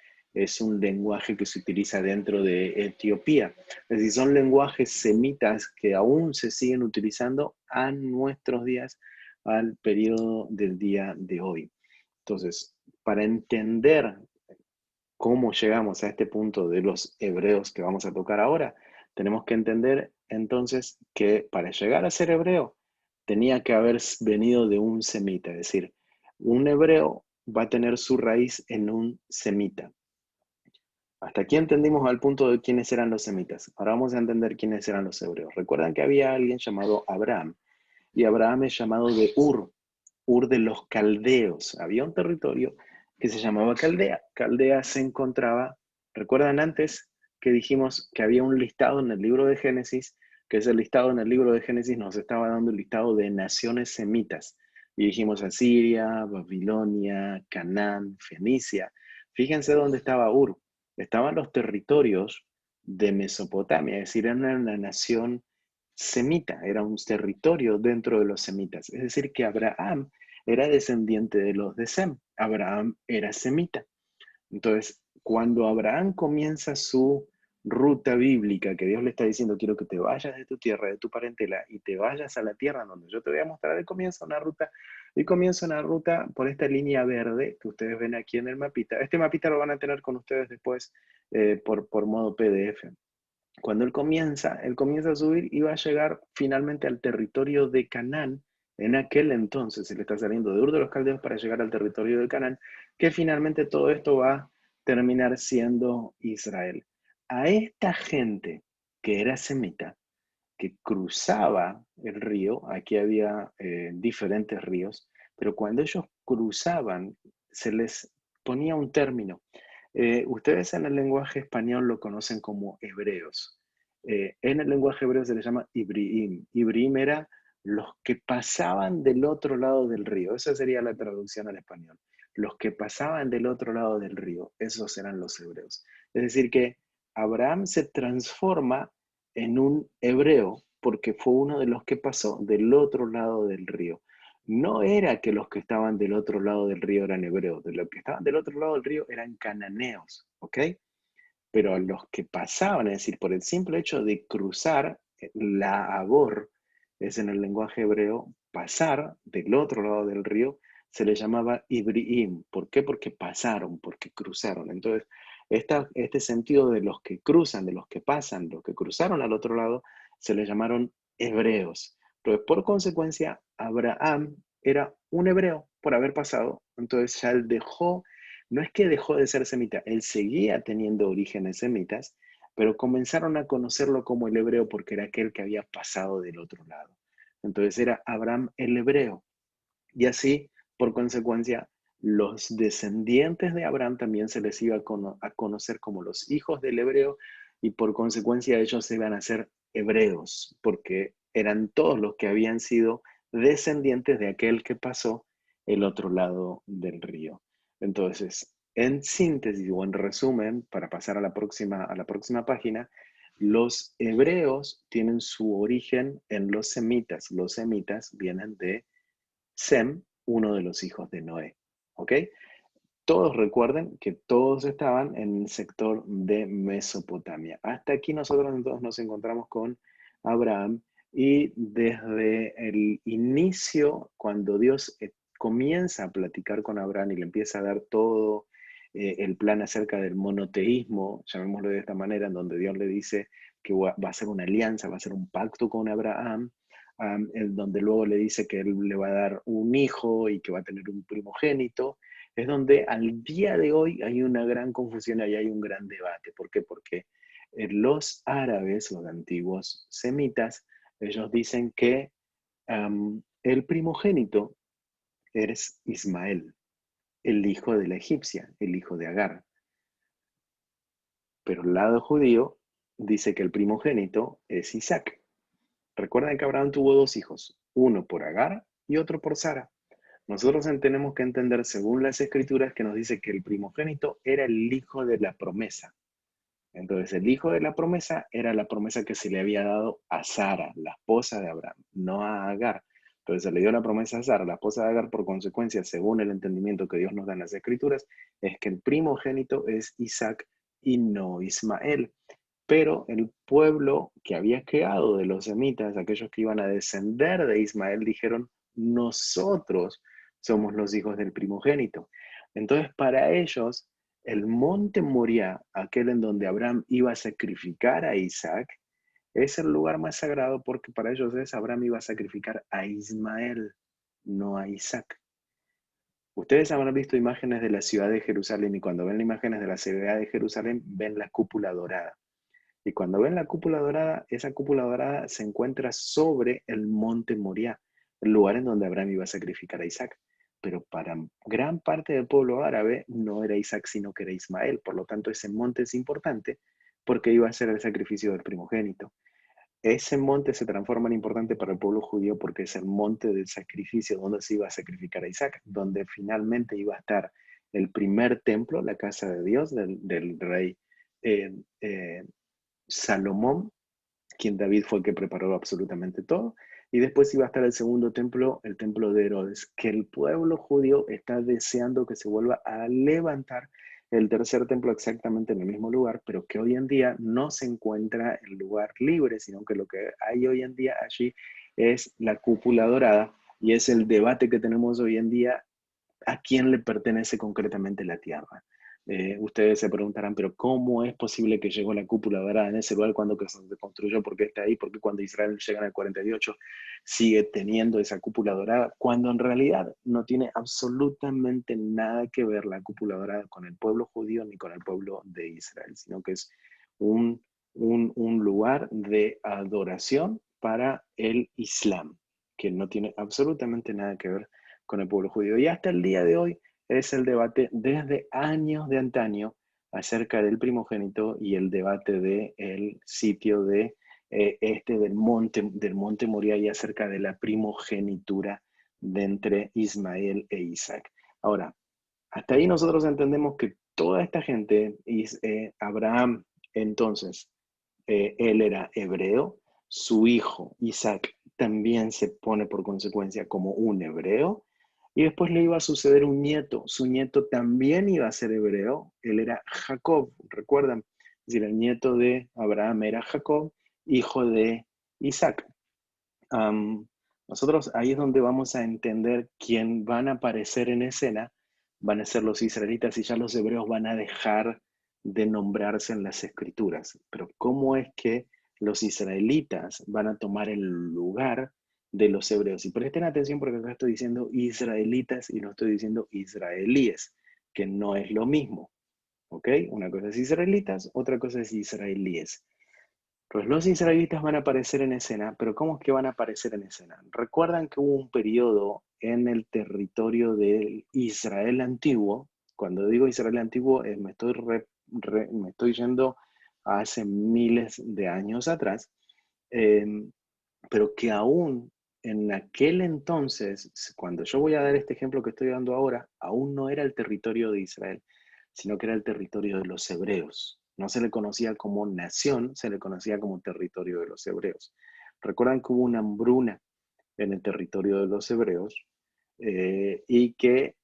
lenguaje que se utiliza dentro de Etiopía. Es decir, son lenguajes semitas que aún se siguen utilizando a nuestros días, al periodo del día de hoy. Entonces, para entender cómo llegamos a este punto de los hebreos que vamos a tocar ahora, tenemos que entender entonces que para llegar a ser hebreo tenía que haber venido de un semita, es decir, un hebreo va a tener su raíz en un semita. Hasta aquí entendimos al punto de quiénes eran los semitas. Ahora vamos a entender quiénes eran los hebreos. Recuerdan que había alguien llamado Abraham, y Abraham es llamado de Ur, Ur de los caldeos. Había un territorio que se llamaba Caldea. Caldea se encontraba, recuerdan antes que dijimos que había un listado en el libro de Génesis, que ese listado en el libro de Génesis nos estaba dando el listado de naciones semitas. Y dijimos Asiria, Babilonia, Canaán, Fenicia. Fíjense dónde estaba Ur. Estaban los territorios de Mesopotamia, es decir, era una nación semita, era un territorio dentro de los semitas. Es decir, que Abraham era descendiente de los de Sem. Abraham era semita. Entonces, cuando Abraham comienza su ruta bíblica, que Dios le está diciendo, quiero que te vayas de tu tierra, de tu parentela, y te vayas a la tierra donde yo te voy a mostrar, él comienza una ruta por esta línea verde que ustedes ven aquí en el mapita. Este mapita lo van a tener con ustedes después por modo PDF. Cuando él comienza a subir y va a llegar finalmente al territorio de Canaán. En aquel entonces él está saliendo de Ur de los Caldeos para llegar al territorio de Canaán, que finalmente todo esto va a terminar siendo Israel. A esta gente que era semita, que cruzaba el río, aquí había diferentes ríos, pero cuando ellos cruzaban se les ponía un término. Ustedes en el lenguaje español lo conocen como hebreos. En el lenguaje hebreo se les llama Ibriim. Ibriim era los que pasaban del otro lado del río. Esa sería la traducción al español. Los que pasaban del otro lado del río, esos eran los hebreos. Es decir, que Abraham se transforma en un hebreo porque fue uno de los que pasó del otro lado del río. No era que los que estaban del otro lado del río eran hebreos, de los que estaban del otro lado del río eran cananeos, ¿ok? Pero a los que pasaban, es decir, por el simple hecho de cruzar la Abor, es en el lenguaje hebreo, pasar del otro lado del río se le llamaba Ibriim. ¿Por qué? Porque pasaron, porque cruzaron. Entonces, este sentido de los que cruzan, de los que pasan, los que cruzaron al otro lado, se les llamaron hebreos. Entonces, por consecuencia, Abraham era un hebreo por haber pasado. Entonces, ya él dejó, no es que dejó de ser semita, él seguía teniendo orígenes semitas, pero comenzaron a conocerlo como el hebreo porque era aquel que había pasado del otro lado. Entonces era Abraham el hebreo. Y así, por consecuencia, los descendientes de Abraham también se les iba a conocer como los hijos del hebreo y por consecuencia ellos iban a ser hebreos, porque eran todos los que habían sido descendientes de aquel que pasó el otro lado del río. Entonces, en síntesis o en resumen, para pasar a la próxima página, los hebreos tienen su origen en los semitas. Los semitas vienen de Sem, uno de los hijos de Noé. ¿Ok? Todos recuerden que todos estaban en el sector de Mesopotamia. Hasta aquí nosotros entonces nos encontramos con Abraham y desde el inicio, cuando Dios comienza a platicar con Abraham y le empieza a dar todo el plan acerca del monoteísmo, llamémoslo de esta manera, en donde Dios le dice que va a hacer una alianza, va a hacer un pacto con Abraham, en donde luego le dice que él le va a dar un hijo y que va a tener un primogénito, es donde al día de hoy hay una gran confusión y hay un gran debate. ¿Por qué? Porque los árabes, los antiguos semitas, ellos dicen que el primogénito es Ismael, el hijo de la egipcia, el hijo de Agar. Pero el lado judío dice que el primogénito es Isaac. Recuerden que Abraham tuvo dos hijos, uno por Agar y otro por Sara. Nosotros tenemos que entender, según las escrituras, que nos dice que el primogénito era el hijo de la promesa. Entonces, el hijo de la promesa era la promesa que se le había dado a Sara, la esposa de Abraham, no a Agar. Entonces, se le dio la promesa a Sara, la esposa de Agar, por consecuencia, según el entendimiento que Dios nos da en las escrituras, es que el primogénito es Isaac y no Ismael. Pero el pueblo que había quedado de los semitas, aquellos que iban a descender de Ismael, dijeron, nosotros somos los hijos del primogénito. Entonces, para ellos, el monte Moriah, aquel en donde Abraham iba a sacrificar a Isaac, es el lugar más sagrado porque para ellos Abraham iba a sacrificar a Ismael, no a Isaac. Ustedes habrán visto imágenes de la ciudad de Jerusalén y cuando ven imágenes de la ciudad de Jerusalén ven la cúpula dorada. Y cuando ven la cúpula dorada, esa cúpula dorada se encuentra sobre el monte Moriah, el lugar en donde Abraham iba a sacrificar a Isaac. Pero para gran parte del pueblo árabe no era Isaac, sino que era Ismael. Por lo tanto, ese monte es importante porque iba a ser el sacrificio del primogénito. Ese monte se transforma en importante para el pueblo judío porque es el monte del sacrificio donde se iba a sacrificar a Isaac, donde finalmente iba a estar el primer templo, la casa de Dios del rey eh, eh, Salomón, quien David fue el que preparó absolutamente todo. Y después iba a estar el segundo templo, el templo de Herodes, que el pueblo judío está deseando que se vuelva a levantar el tercer templo exactamente en el mismo lugar, pero que hoy en día no se encuentra el lugar libre, sino que lo que hay hoy en día allí es la cúpula dorada y es el debate que tenemos hoy en día a quién le pertenece concretamente la tierra. Ustedes se preguntarán, pero ¿cómo es posible que llegó la cúpula dorada en ese lugar cuando se construyó? ¿Por qué está ahí? ¿Por qué cuando Israel llega en el 48 sigue teniendo esa cúpula dorada? Cuando en realidad no tiene absolutamente nada que ver la cúpula dorada con el pueblo judío ni con el pueblo de Israel, sino que es un, un lugar de adoración para el Islam, que no tiene absolutamente nada que ver con el pueblo judío. Y hasta el día de hoy es el debate desde años de antaño acerca del primogénito y el debate del sitio de del monte Moriah y acerca de la primogenitura de entre Ismael e Isaac. Ahora, hasta ahí nosotros entendemos que toda esta gente, Abraham, entonces, él era hebreo, su hijo Isaac también se pone por consecuencia como un hebreo, y después le iba a suceder un nieto, su nieto también iba a ser hebreo, él era Jacob, ¿recuerdan? Es decir, el nieto de Abraham era Jacob, hijo de Isaac. nosotros ahí es donde vamos a entender quién van a aparecer en escena, van a ser los israelitas y ya los hebreos van a dejar de nombrarse en las escrituras. Pero ¿cómo es que los israelitas van a tomar el lugar de los hebreos? Y presten atención porque acá estoy diciendo israelitas y no estoy diciendo israelíes, que no es lo mismo. ¿Ok? Una cosa es israelitas, otra cosa es israelíes. Pues los israelitas van a aparecer en escena, pero ¿cómo es que van a aparecer en escena? Recuerdan que hubo un periodo en el territorio del Israel antiguo. Cuando digo Israel antiguo, me estoy yendo a hace miles de años atrás, eh, pero que aún en aquel entonces, cuando yo voy a dar este ejemplo que estoy dando ahora, aún no era el territorio de Israel, sino que era el territorio de los hebreos. No se le conocía como nación, se le conocía como territorio de los hebreos. Recuerdan que hubo una hambruna en el territorio de los hebreos y que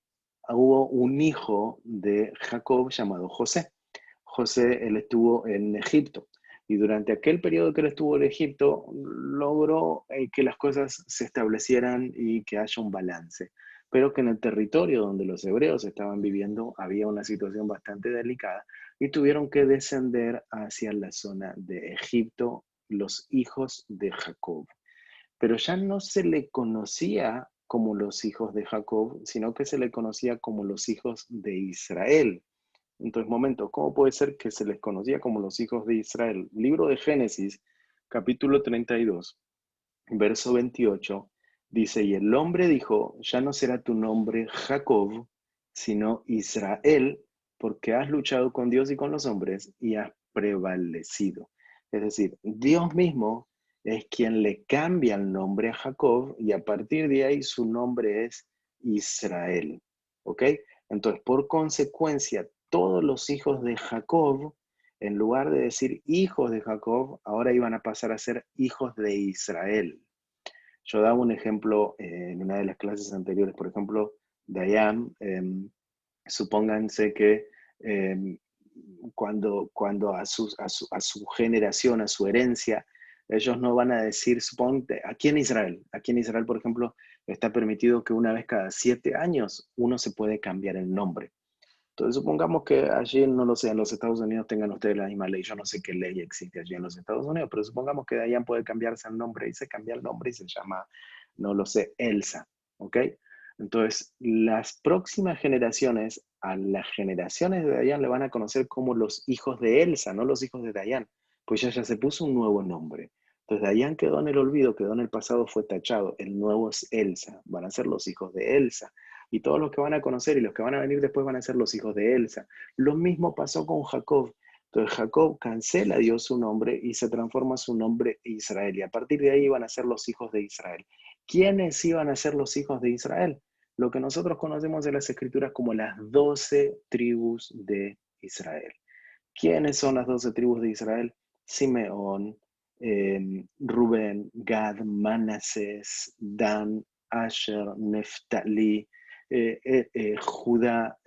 hubo un hijo de Jacob llamado José. José, él estuvo en Egipto y durante aquel periodo que él estuvo en Egipto logró que las cosas se establecieran y que haya un balance, pero que en el territorio donde los hebreos estaban viviendo había una situación bastante delicada y tuvieron que descender hacia la zona de Egipto los hijos de Jacob. Pero ya no se le conocía como los hijos de Jacob, sino que se le conocía como los hijos de Israel. Entonces, momento, ¿cómo puede ser que se les conocía como los hijos de Israel? Libro de Génesis, capítulo 32, verso 28, dice, y el hombre dijo, ya no será tu nombre Jacob, sino Israel, porque has luchado con Dios y con los hombres y has prevalecido. Es decir, Dios mismo es quien le cambia el nombre a Jacob y a partir de ahí su nombre es Israel. ¿Ok? Entonces, por consecuencia, todos los hijos de Jacob, en lugar de decir hijos de Jacob, ahora iban a pasar a ser hijos de Israel. Yo daba un ejemplo en una de las clases anteriores, por ejemplo, Dayan, supónganse que eh, cuando a su generación, a su herencia, ellos no van a decir, suponte, aquí en Israel, por ejemplo, está permitido que una vez cada 7 años uno se puede cambiar el nombre. Entonces, supongamos que allí, no lo sé, en los Estados Unidos tengan ustedes la misma ley. Yo no sé qué ley existe allí en los Estados Unidos, pero supongamos que Dayan puede cambiarse el nombre y se cambia el nombre y se llama, no lo sé, Elsa. ¿Ok? Entonces, las próximas generaciones, a las generaciones de Dayan le van a conocer como los hijos de Elsa, no los hijos de Dayan, pues ya se puso un nuevo nombre. Entonces, Dayan quedó en el olvido, quedó en el pasado, fue tachado. El nuevo es Elsa, van a ser los hijos de Elsa y todos los que van a conocer y los que van a venir después van a ser los hijos de Elsa. Lo mismo pasó con Jacob. Entonces Jacob cancela a Dios su nombre y se transforma su nombre Israel. Y a partir de ahí iban a ser los hijos de Israel. ¿Quiénes iban a ser los hijos de Israel? Lo que nosotros conocemos en las escrituras como las 12 tribus de Israel. ¿Quiénes son las 12 tribus de Israel? Simeón, Rubén, Gad, Manasés, Dan, Asher, Neftalí, Judá,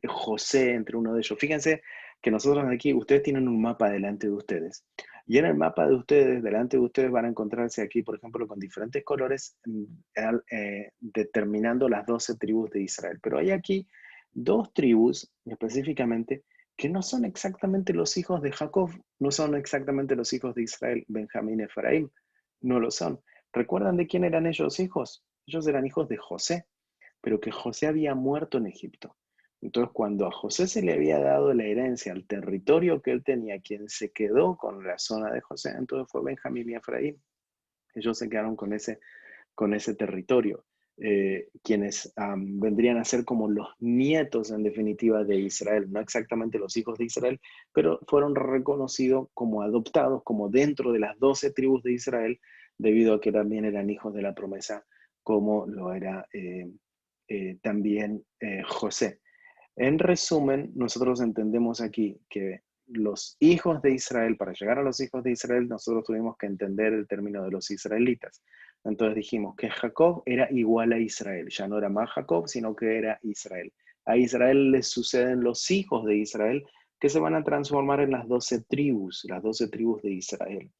José, entre uno de ellos. Fíjense que nosotros aquí, ustedes tienen un mapa delante de ustedes. Y en el mapa de ustedes, delante de ustedes, van a encontrarse aquí, por ejemplo, con diferentes colores, determinando las 12 tribus de Israel. Pero hay aquí dos tribus específicamente que no son exactamente los hijos de Jacob, no son exactamente los hijos de Israel, Benjamín y Efraín, no lo son. ¿Recuerdan de quién eran ellos hijos? Ellos eran hijos de José, pero que José había muerto en Egipto. Entonces, cuando a José se le había dado la herencia al territorio que él tenía, quien se quedó con la zona de José, entonces fue Benjamín y Efraín. Ellos se quedaron con ese territorio, quienes vendrían a ser como los nietos en definitiva de Israel, no exactamente los hijos de Israel, pero fueron reconocidos como adoptados, como dentro de las 12 tribus de Israel, debido a que también eran hijos de la promesa, como lo era también José. En resumen, nosotros entendemos aquí que los hijos de Israel, para llegar a los hijos de Israel, nosotros tuvimos que entender el término de los israelitas. Entonces dijimos que Jacob era igual a Israel, ya no era más Jacob, sino que era Israel. A Israel le suceden los hijos de Israel que se van a transformar en las 12 tribus de Israel.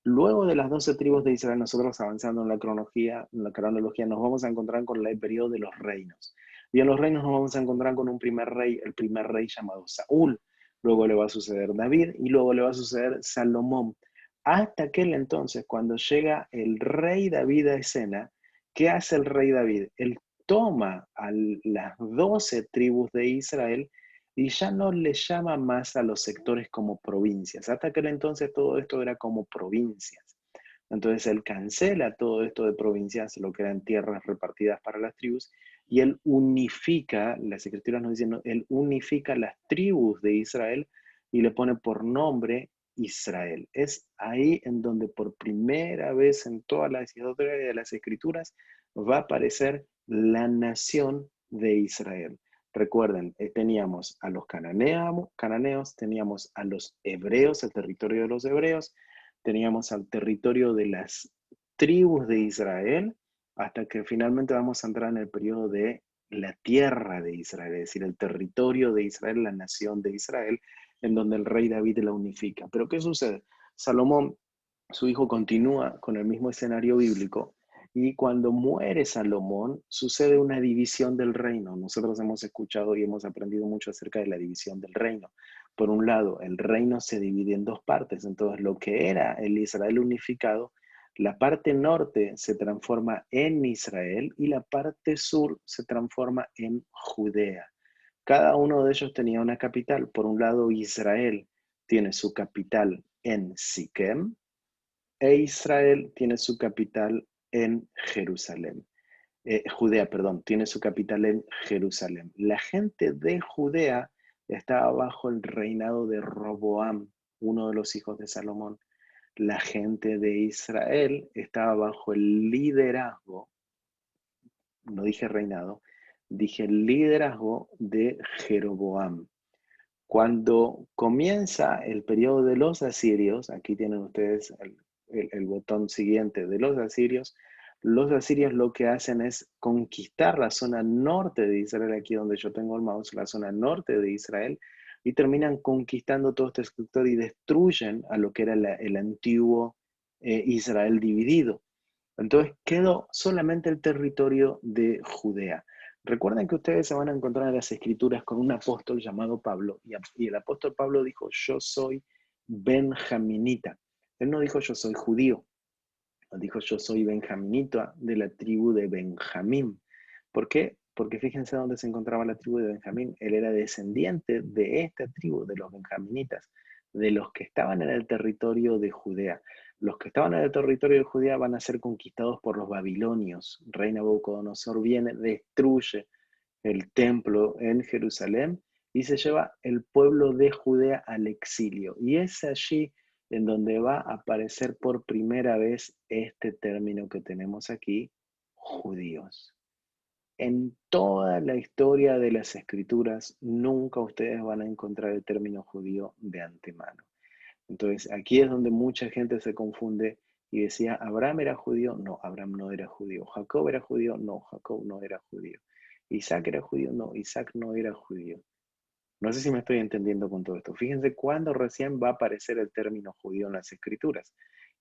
Luego de las 12 tribus de Israel, nosotros avanzando en la cronología, nos vamos a encontrar con el periodo de los reinos. Y en los reinos nos vamos a encontrar con un primer rey, el primer rey llamado Saúl. Luego le va a suceder David y luego le va a suceder Salomón. Hasta aquel entonces, cuando llega el rey David a escena, ¿qué hace el rey David? Él toma a las 12 tribus de Israel y ya no le llama más a los sectores como provincias. Hasta aquel entonces todo esto era como provincias. Entonces él cancela todo esto de provincias, lo que eran tierras repartidas para las tribus, y él unifica, las escrituras nos dicen, él unifica las tribus de Israel y le pone por nombre Israel. Es ahí en donde por primera vez en toda la historia de las escrituras va a aparecer la nación de Israel. Recuerden, teníamos a los cananeos, teníamos a los hebreos, el territorio de los hebreos, teníamos al territorio de las tribus de Israel, hasta que finalmente vamos a entrar en el periodo de la tierra de Israel, es decir, el territorio de Israel, la nación de Israel, en donde el rey David la unifica. Pero ¿qué sucede? Salomón, su hijo, continúa con el mismo escenario bíblico y cuando muere Salomón sucede una división del reino. Nosotros hemos escuchado y hemos aprendido mucho acerca de la división del reino. Por un lado, el reino se divide en dos partes. Entonces, lo que era el Israel unificado, la parte norte se transforma en Israel y la parte sur se transforma en Judea. Cada uno de ellos tenía una capital. Por un lado, Israel tiene su capital en Siquem e Israel tiene su capital en Jerusalén. Judea, perdón, tiene su capital en Jerusalén. La gente de Judea estaba bajo el reinado de Roboam, uno de los hijos de Salomón. La gente de Israel estaba bajo el liderazgo, no dije reinado, dije liderazgo de Jeroboam. Cuando comienza el periodo de los asirios, aquí tienen ustedes el botón siguiente de los asirios lo que hacen es conquistar la zona norte de Israel, aquí donde yo tengo el mouse, la zona norte de Israel, y terminan conquistando todo este sector y destruyen a lo que era el antiguo Israel dividido. Entonces quedó solamente el territorio de Judea. Recuerden que ustedes se van a encontrar en las escrituras con un apóstol llamado Pablo, y el apóstol Pablo dijo, yo soy benjaminita. Él no dijo yo soy judío, dijo yo soy benjaminita de la tribu de Benjamín. ¿Por qué? Porque fíjense dónde se encontraba la tribu de Benjamín. Él era descendiente de esta tribu, de los benjaminitas, de los que estaban en el territorio de Judea. Los que estaban en el territorio de Judea van a ser conquistados por los babilonios. Rey Nabucodonosor viene, destruye el templo en Jerusalén y se lleva el pueblo de Judea al exilio. Y es allí en donde va a aparecer por primera vez este término que tenemos aquí, judíos. En toda la historia de las escrituras, nunca ustedes van a encontrar el término judío de antemano. Entonces, aquí es donde mucha gente se confunde y decía, ¿Abraham era judío? No, Abraham no era judío. ¿Jacob era judío? No, Jacob no era judío. ¿Isaac era judío? No, Isaac no era judío. No sé si me estoy entendiendo con todo esto. Fíjense cuándo recién va a aparecer el término judío en las escrituras.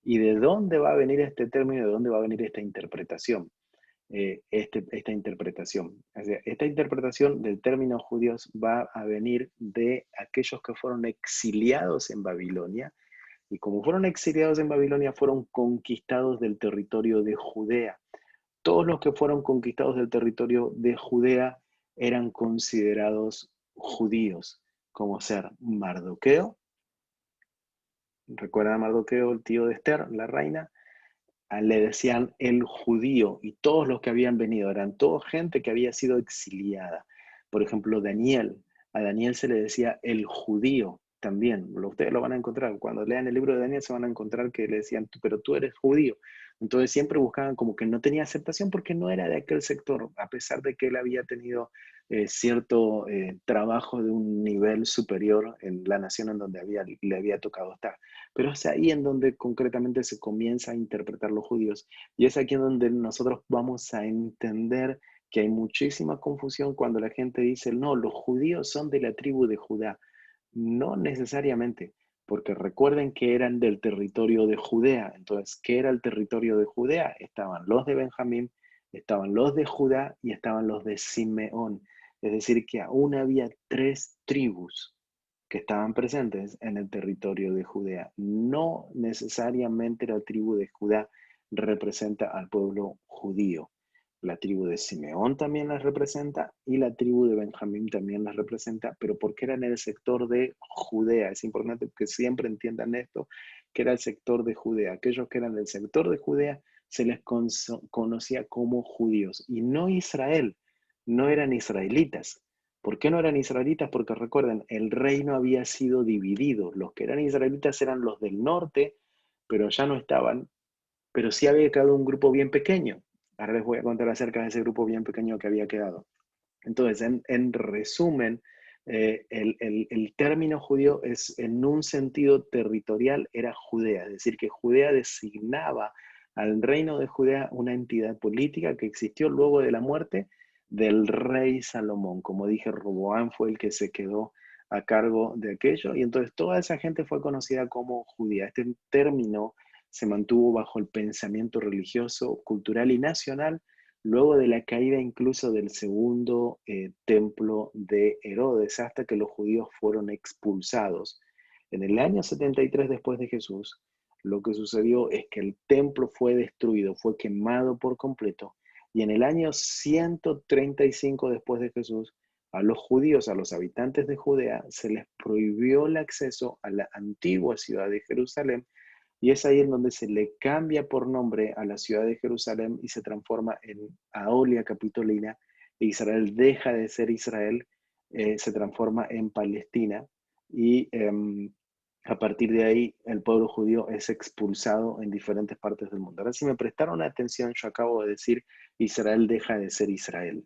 ¿Y de dónde va a venir este término? ¿De dónde va a venir esta interpretación? Esta interpretación. O sea, esta interpretación del término judíos va a venir de aquellos que fueron exiliados en Babilonia, y como fueron exiliados en Babilonia, fueron conquistados del territorio de Judea. Todos los que fueron conquistados del territorio de Judea eran considerados judíos, como ser Mardoqueo. ¿Recuerdan a Mardoqueo, el tío de Esther, la reina? Le decían el judío, y todos los que habían venido eran toda gente que había sido exiliada. Por ejemplo, Daniel, a Daniel se le decía el judío también. Ustedes lo van a encontrar. Cuando lean el libro de Daniel se van a encontrar que le decían, pero tú eres judío. Entonces siempre buscaban como que no tenía aceptación porque no era de aquel sector, a pesar de que él había tenido cierto trabajo de un nivel superior en la nación en donde le había tocado estar. Pero es ahí en donde concretamente se comienza a interpretar los judíos. Y es aquí en donde nosotros vamos a entender que hay muchísima confusión cuando la gente dice, no, los judíos son de la tribu de Judá. No necesariamente. porque recuerden que eran del territorio de Judea. Entonces, ¿qué era el territorio de Judea? Estaban los de Benjamín, estaban los de Judá y estaban los de Simeón. Es decir, que aún había 3 tribus que estaban presentes en el territorio de Judea. No necesariamente la tribu de Judá representa al pueblo judío. La tribu de Simeón también las representa y la tribu de Benjamín también las representa, pero porque era en el sector de Judea. Es importante que siempre entiendan esto, que era el sector de Judea. Aquellos que eran del sector de Judea se les conocía como judíos y no Israel, no eran israelitas. ¿Por qué no eran israelitas? Porque recuerden, el reino había sido dividido. Los que eran israelitas eran los del norte, pero ya no estaban, pero sí había quedado un grupo bien pequeño. Ahora les voy a contar acerca de ese grupo bien pequeño que había quedado. Entonces, en resumen, el término judío es en un sentido territorial era Judea, es decir, que Judea designaba al reino de Judea una entidad política que existió luego de la muerte del rey Salomón. Como dije, Roboam fue el que se quedó a cargo de aquello y entonces toda esa gente fue conocida como judía. Este término se mantuvo bajo el pensamiento religioso, cultural y nacional luego de la caída incluso del segundo templo de Herodes, hasta que los judíos fueron expulsados. En el año 73 después de Jesús, lo que sucedió es que el templo fue destruido, fue quemado por completo, y en el año 135 después de Jesús, a los judíos, a los habitantes de Judea, se les prohibió el acceso a la antigua ciudad de Jerusalén y es ahí en donde se le cambia por nombre a la ciudad de Jerusalén y se transforma en Aolia Capitolina. E Israel deja de ser Israel, se transforma en Palestina y a partir de ahí el pueblo judío es expulsado en diferentes partes del mundo. Ahora, si me prestaron atención, yo acabo de decir Israel deja de ser Israel.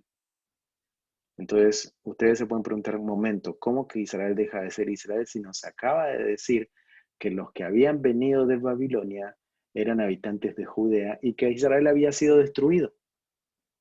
Entonces, ustedes se pueden preguntar un momento, ¿cómo que Israel deja de ser Israel si nos acaba de decir que los que habían venido de Babilonia eran habitantes de Judea y que Israel había sido destruido?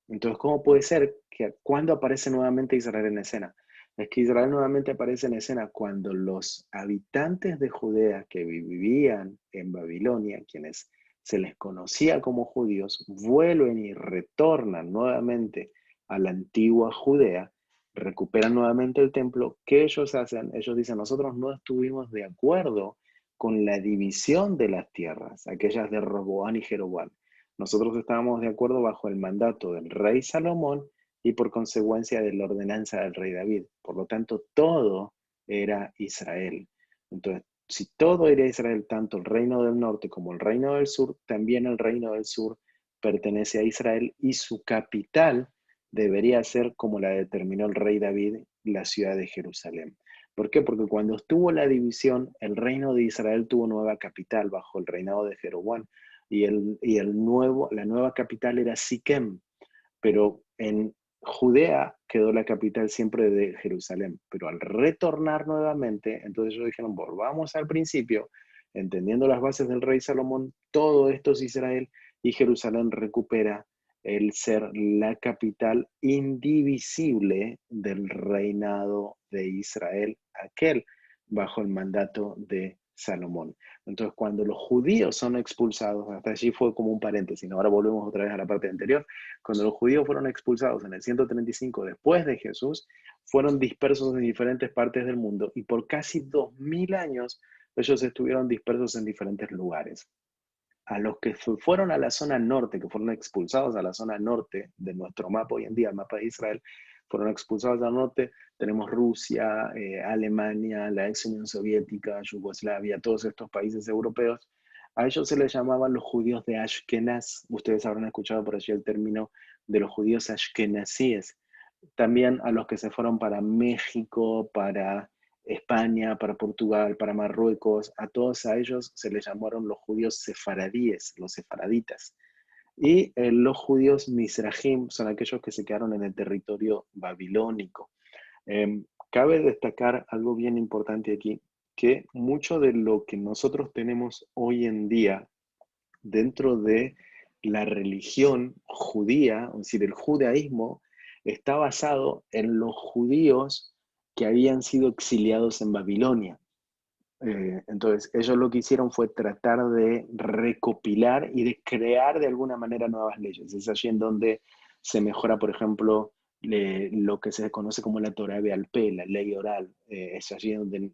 Entonces, ¿cómo puede ser que cuando aparece nuevamente Israel en escena? Es que Israel nuevamente aparece en escena cuando los habitantes de Judea que vivían en Babilonia, quienes se les conocía como judíos, vuelven y retornan nuevamente a la antigua Judea, recuperan nuevamente el templo. ¿Qué ellos hacen? Ellos dicen, nosotros no estuvimos de acuerdo con la división de las tierras, aquellas de Roboán y Jeroboam. Nosotros estábamos de acuerdo bajo el mandato del rey Salomón y por consecuencia de la ordenanza del rey David. Por lo tanto, todo era Israel. Entonces, si todo era Israel, tanto el reino del norte como el reino del sur, también el reino del sur pertenece a Israel y su capital debería ser, como la determinó el rey David, la ciudad de Jerusalén. ¿Por qué? Porque cuando estuvo la división, el reino de Israel tuvo nueva capital bajo el reinado de Jeroboam la nueva capital era Siquem, pero en Judea quedó la capital siempre de Jerusalén. Pero al retornar nuevamente, entonces ellos dijeron, volvamos al principio, entendiendo las bases del rey Salomón, todo esto es Israel y Jerusalén recupera el ser la capital indivisible del reinado de Israel, aquel bajo el mandato de Salomón. Entonces, cuando los judíos son expulsados, hasta allí fue como un paréntesis, ahora volvemos otra vez a la parte anterior, cuando los judíos fueron expulsados en el 135 después de Jesús, fueron dispersos en diferentes partes del mundo y por casi 2000 años ellos estuvieron dispersos en diferentes lugares. A los que fueron a la zona norte, que fueron expulsados a la zona norte de nuestro mapa hoy en día, el mapa de Israel, fueron expulsados al norte, tenemos Rusia, Alemania, la ex Unión Soviética, Yugoslavia, todos estos países europeos. A ellos se les llamaban los judíos de Ashkenaz. Ustedes habrán escuchado por allí el término de los judíos ashkenazíes. También a los que se fueron para México, para España, para Portugal, para Marruecos, a todos a ellos se les llamaron los judíos sefaradíes, los sefaraditas. Y los judíos Mizrahim son aquellos que se quedaron en el territorio babilónico. Cabe destacar algo bien importante aquí, que mucho de lo que nosotros tenemos hoy en día dentro de la religión judía, es decir, el judaísmo, está basado en los judíos que habían sido exiliados en Babilonia. Entonces, ellos lo que hicieron fue tratar de recopilar y de crear de alguna manera nuevas leyes. Es allí en donde se mejora, por ejemplo, lo que se conoce como la Torá de Alpé, la ley oral. Es allí donde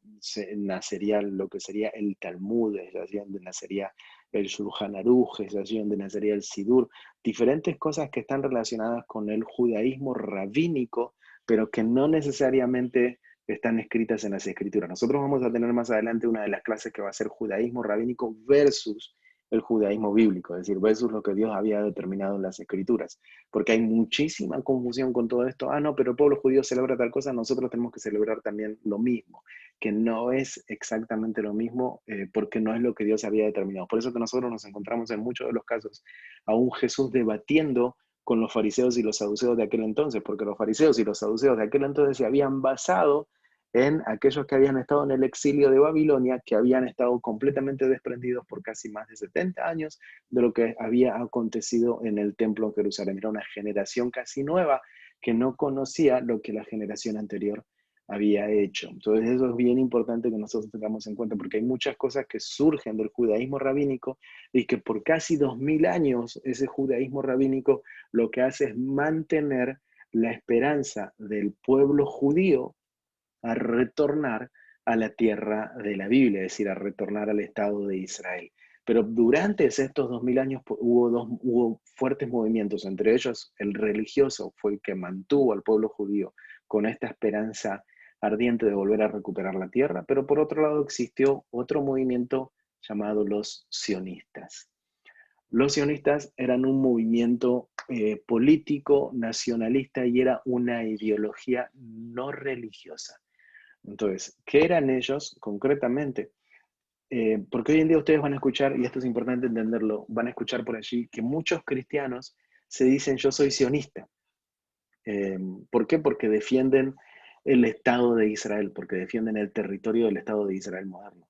nacería lo que sería el Talmud, es allí donde nacería el Shulchan Aruj, es allí donde nacería el Sidur. Diferentes cosas que están relacionadas con el judaísmo rabínico, pero que no necesariamente están escritas en las escrituras. Nosotros vamos a tener más adelante una de las clases que va a ser judaísmo rabínico versus el judaísmo bíblico, es decir, versus lo que Dios había determinado en las escrituras, porque hay muchísima confusión con todo esto. Ah, no, pero el pueblo judío celebra tal cosa, nosotros tenemos que celebrar también lo mismo, que no es exactamente lo mismo, porque no es lo que Dios había determinado. Por eso que nosotros nos encontramos en muchos de los casos a un Jesús debatiendo con los fariseos y los saduceos de aquel entonces, porque los fariseos y los saduceos de aquel entonces se habían basado en aquellos que habían estado en el exilio de Babilonia, que habían estado completamente desprendidos por casi más de 70 años de lo que había acontecido en el templo en Jerusalén. Era una generación casi nueva que no conocía lo que la generación anterior había hecho. Entonces eso es bien importante que nosotros tengamos en cuenta, porque hay muchas cosas que surgen del judaísmo rabínico y que por casi 2000 años ese judaísmo rabínico lo que hace es mantener la esperanza del pueblo judío a retornar a la tierra de la Biblia, es decir, a retornar al Estado de Israel. Pero durante estos 2000 años hubo fuertes movimientos, entre ellos el religioso fue el que mantuvo al pueblo judío con esta esperanza ardiente de volver a recuperar la tierra, pero por otro lado existió otro movimiento llamado los sionistas. Los sionistas eran un movimiento político, nacionalista y era una ideología no religiosa. Entonces, ¿qué eran ellos concretamente? Porque hoy en día ustedes van a escuchar, y esto es importante entenderlo, van a escuchar por allí que muchos cristianos se dicen yo soy sionista. Eh, ¿Por qué? Porque defienden el Estado de Israel, porque defienden el territorio del Estado de Israel moderno.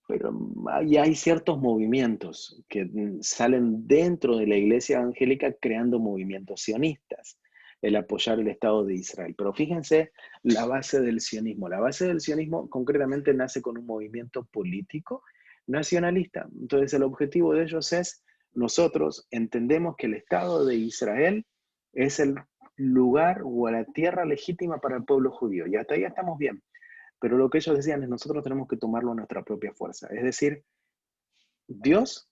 Pero hay ciertos movimientos que salen dentro de la iglesia evangélica creando movimientos sionistas, el apoyar el Estado de Israel. Pero fíjense la base del sionismo. La base del sionismo concretamente nace con un movimiento político nacionalista. Entonces el objetivo de ellos es, nosotros entendemos que el Estado de Israel es el lugar o la tierra legítima para el pueblo judío. Y hasta ahí estamos bien. Pero lo que ellos decían es nosotros tenemos que tomarlo a nuestra propia fuerza. Es decir, Dios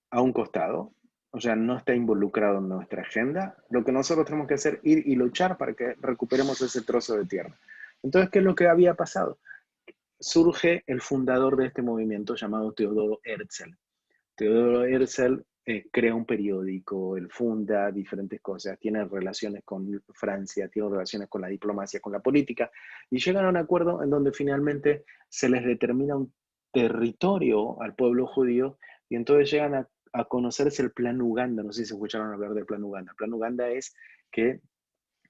a un costado, o sea, no está involucrado en nuestra agenda. Lo que nosotros tenemos que hacer es ir y luchar para que recuperemos ese trozo de tierra. Entonces, ¿qué es lo que había pasado? Surge el fundador de este movimiento llamado Teodoro Herzl. Teodoro Herzl crea un periódico, él funda diferentes cosas, tiene relaciones con Francia, tiene relaciones con la diplomacia, con la política, y llegan a un acuerdo en donde finalmente se les determina un territorio al pueblo judío, y entonces llegan a conocerse el Plan Uganda. No sé si se escucharon hablar del Plan Uganda. El Plan Uganda es que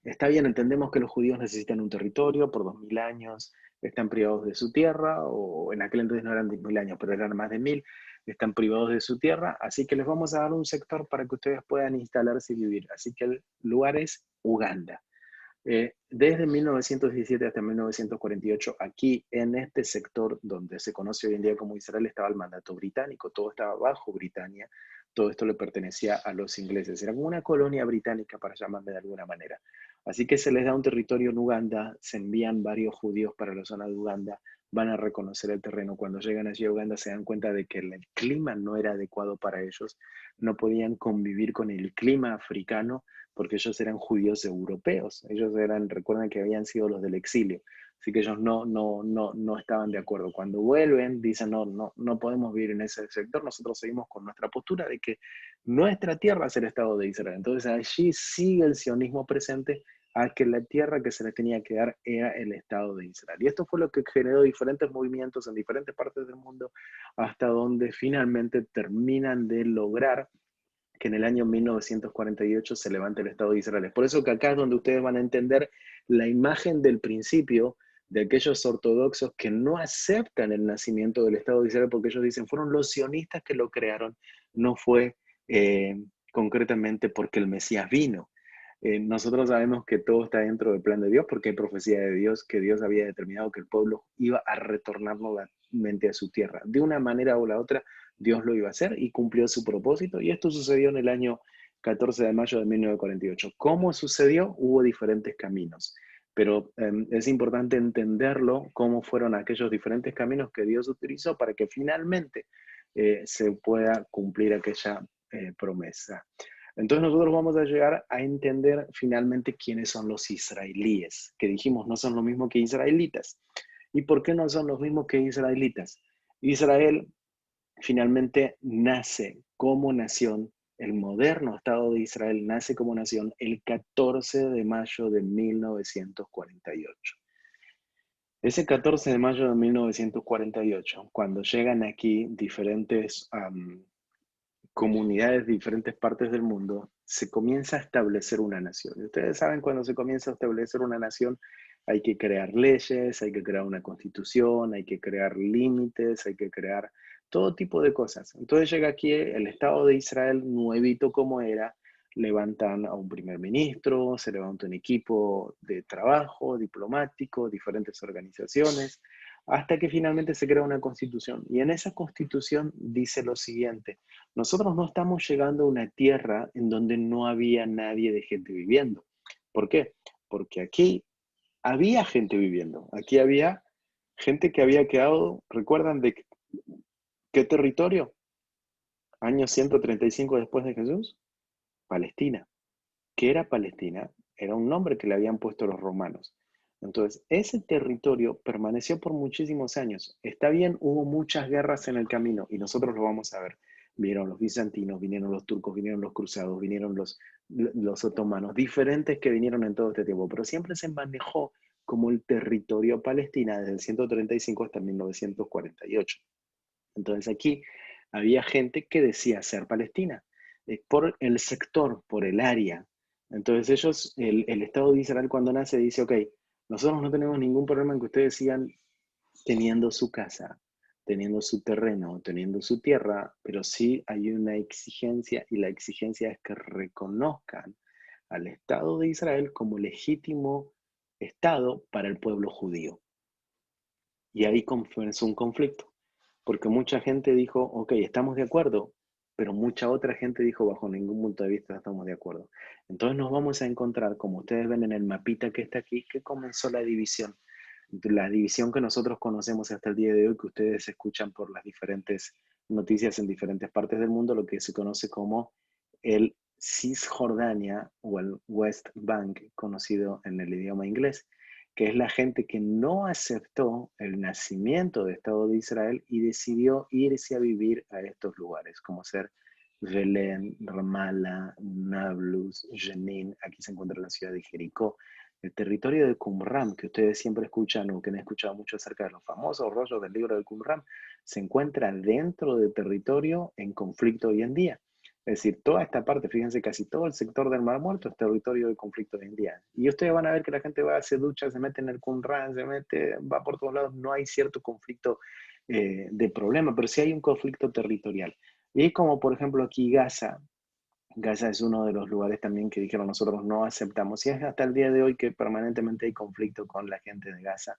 está bien, entendemos que los judíos necesitan un territorio por 2000 años, están privados de su tierra, o en aquel entonces no eran 10.000 años, pero eran más de 1000, están privados de su tierra, así que les vamos a dar un sector para que ustedes puedan instalarse y vivir. Así que el lugar es Uganda. Desde 1917 hasta 1948, aquí en este sector donde se conoce hoy en día como Israel, estaba el mandato británico, todo estaba bajo Britania, todo esto le pertenecía a los ingleses, era como una colonia británica para llamarle de alguna manera. Así que se les da un territorio en Uganda, se envían varios judíos para la zona de Uganda, van a reconocer el terreno. Cuando llegan allí a Uganda se dan cuenta de que el clima no era adecuado para ellos, no podían convivir con el clima africano, porque ellos eran judíos europeos, ellos eran, recuerden que habían sido los del exilio, así que ellos no estaban de acuerdo. Cuando vuelven, dicen, no podemos vivir en ese sector, nosotros seguimos con nuestra postura de que nuestra tierra es el Estado de Israel. Entonces allí sigue el sionismo presente a que la tierra que se les tenía que dar era el Estado de Israel. Y esto fue lo que generó diferentes movimientos en diferentes partes del mundo, hasta donde finalmente terminan de lograr que en el año 1948 se levante el Estado de Israel. Es por eso que acá es donde ustedes van a entender la imagen del principio de aquellos ortodoxos que no aceptan el nacimiento del Estado de Israel, porque ellos dicen, fueron los sionistas que lo crearon, no fue concretamente porque el Mesías vino. nosotros sabemos que todo está dentro del plan de Dios porque hay profecía de Dios que Dios había determinado que el pueblo iba a retornar nuevamente a su tierra. De una manera o la otra, Dios lo iba a hacer y cumplió su propósito. Y esto sucedió en el año 14 de mayo de 1948. ¿Cómo sucedió? Hubo diferentes caminos. Pero es importante entenderlo, cómo fueron aquellos diferentes caminos que Dios utilizó para que finalmente se pueda cumplir aquella promesa. Entonces nosotros vamos a llegar a entender finalmente quiénes son los israelíes, que dijimos no son lo mismo que israelitas. ¿Y por qué no son los mismos que israelitas? Israel finalmente nace como nación, el moderno Estado de Israel nace como nación el 14 de mayo de 1948. Ese 14 de mayo de 1948, cuando llegan aquí diferentes comunidades de diferentes partes del mundo, se comienza a establecer una nación. Y ustedes saben, cuando se comienza a establecer una nación, hay que crear leyes, hay que crear una constitución, hay que crear límites, hay que crear todo tipo de cosas. Entonces llega aquí el Estado de Israel, nuevito como era, levantan a un primer ministro, se levanta un equipo de trabajo diplomático, diferentes organizaciones, hasta que finalmente se crea una constitución. Y en esa constitución dice lo siguiente: nosotros no estamos llegando a una tierra en donde no había nadie de gente viviendo. ¿Por qué? Porque aquí había gente viviendo. Aquí había gente que había quedado, ¿recuerdan de qué territorio? Año 135 después de Jesús. Palestina. ¿Qué era Palestina? Era un nombre que le habían puesto los romanos. Entonces, ese territorio permaneció por muchísimos años. Está bien, hubo muchas guerras en el camino y nosotros lo vamos a ver. Vinieron los bizantinos, vinieron los turcos, vinieron los cruzados, vinieron los otomanos, diferentes que vinieron en todo este tiempo, pero siempre se manejó como el territorio Palestina desde el 135 hasta 1948. Entonces aquí había gente que decía ser Palestina, por el sector, por el área. Entonces ellos, el Estado de Israel cuando nace dice, ok, nosotros no tenemos ningún problema en que ustedes sigan teniendo su casa, teniendo su terreno, teniendo su tierra, pero sí hay una exigencia y la exigencia es que reconozcan al Estado de Israel como legítimo Estado para el pueblo judío. Y ahí comenzó un conflicto, porque mucha gente dijo, ok, estamos de acuerdo, pero mucha otra gente dijo, bajo ningún punto de vista estamos de acuerdo. Entonces nos vamos a encontrar, como ustedes ven en el mapita que está aquí, que comenzó la división que nosotros conocemos hasta el día de hoy, que ustedes escuchan por las diferentes noticias en diferentes partes del mundo, lo que se conoce como el Cisjordania o el West Bank, conocido en el idioma inglés, que es la gente que no aceptó el nacimiento del Estado de Israel y decidió irse a vivir a estos lugares, como ser Belén, Ramallah, Nablus, Jenin. Aquí se encuentra la ciudad de Jericó. El territorio de Qumran, que ustedes siempre escuchan o que han escuchado mucho acerca de los famosos rollos del libro de Qumran, se encuentra dentro del territorio en conflicto hoy en día. Es decir, toda esta parte, fíjense, casi todo el sector del Mar Muerto es territorio de conflicto hoy en día. Y ustedes van a ver que la gente va, se ducha, se mete en el Qumran, se mete, va por todos lados. No hay cierto conflicto de problema, pero sí hay un conflicto territorial. Y como por ejemplo aquí Gaza, Gaza es uno de los lugares también que dijeron nosotros no aceptamos. Y es hasta el día de hoy que permanentemente hay conflicto con la gente de Gaza,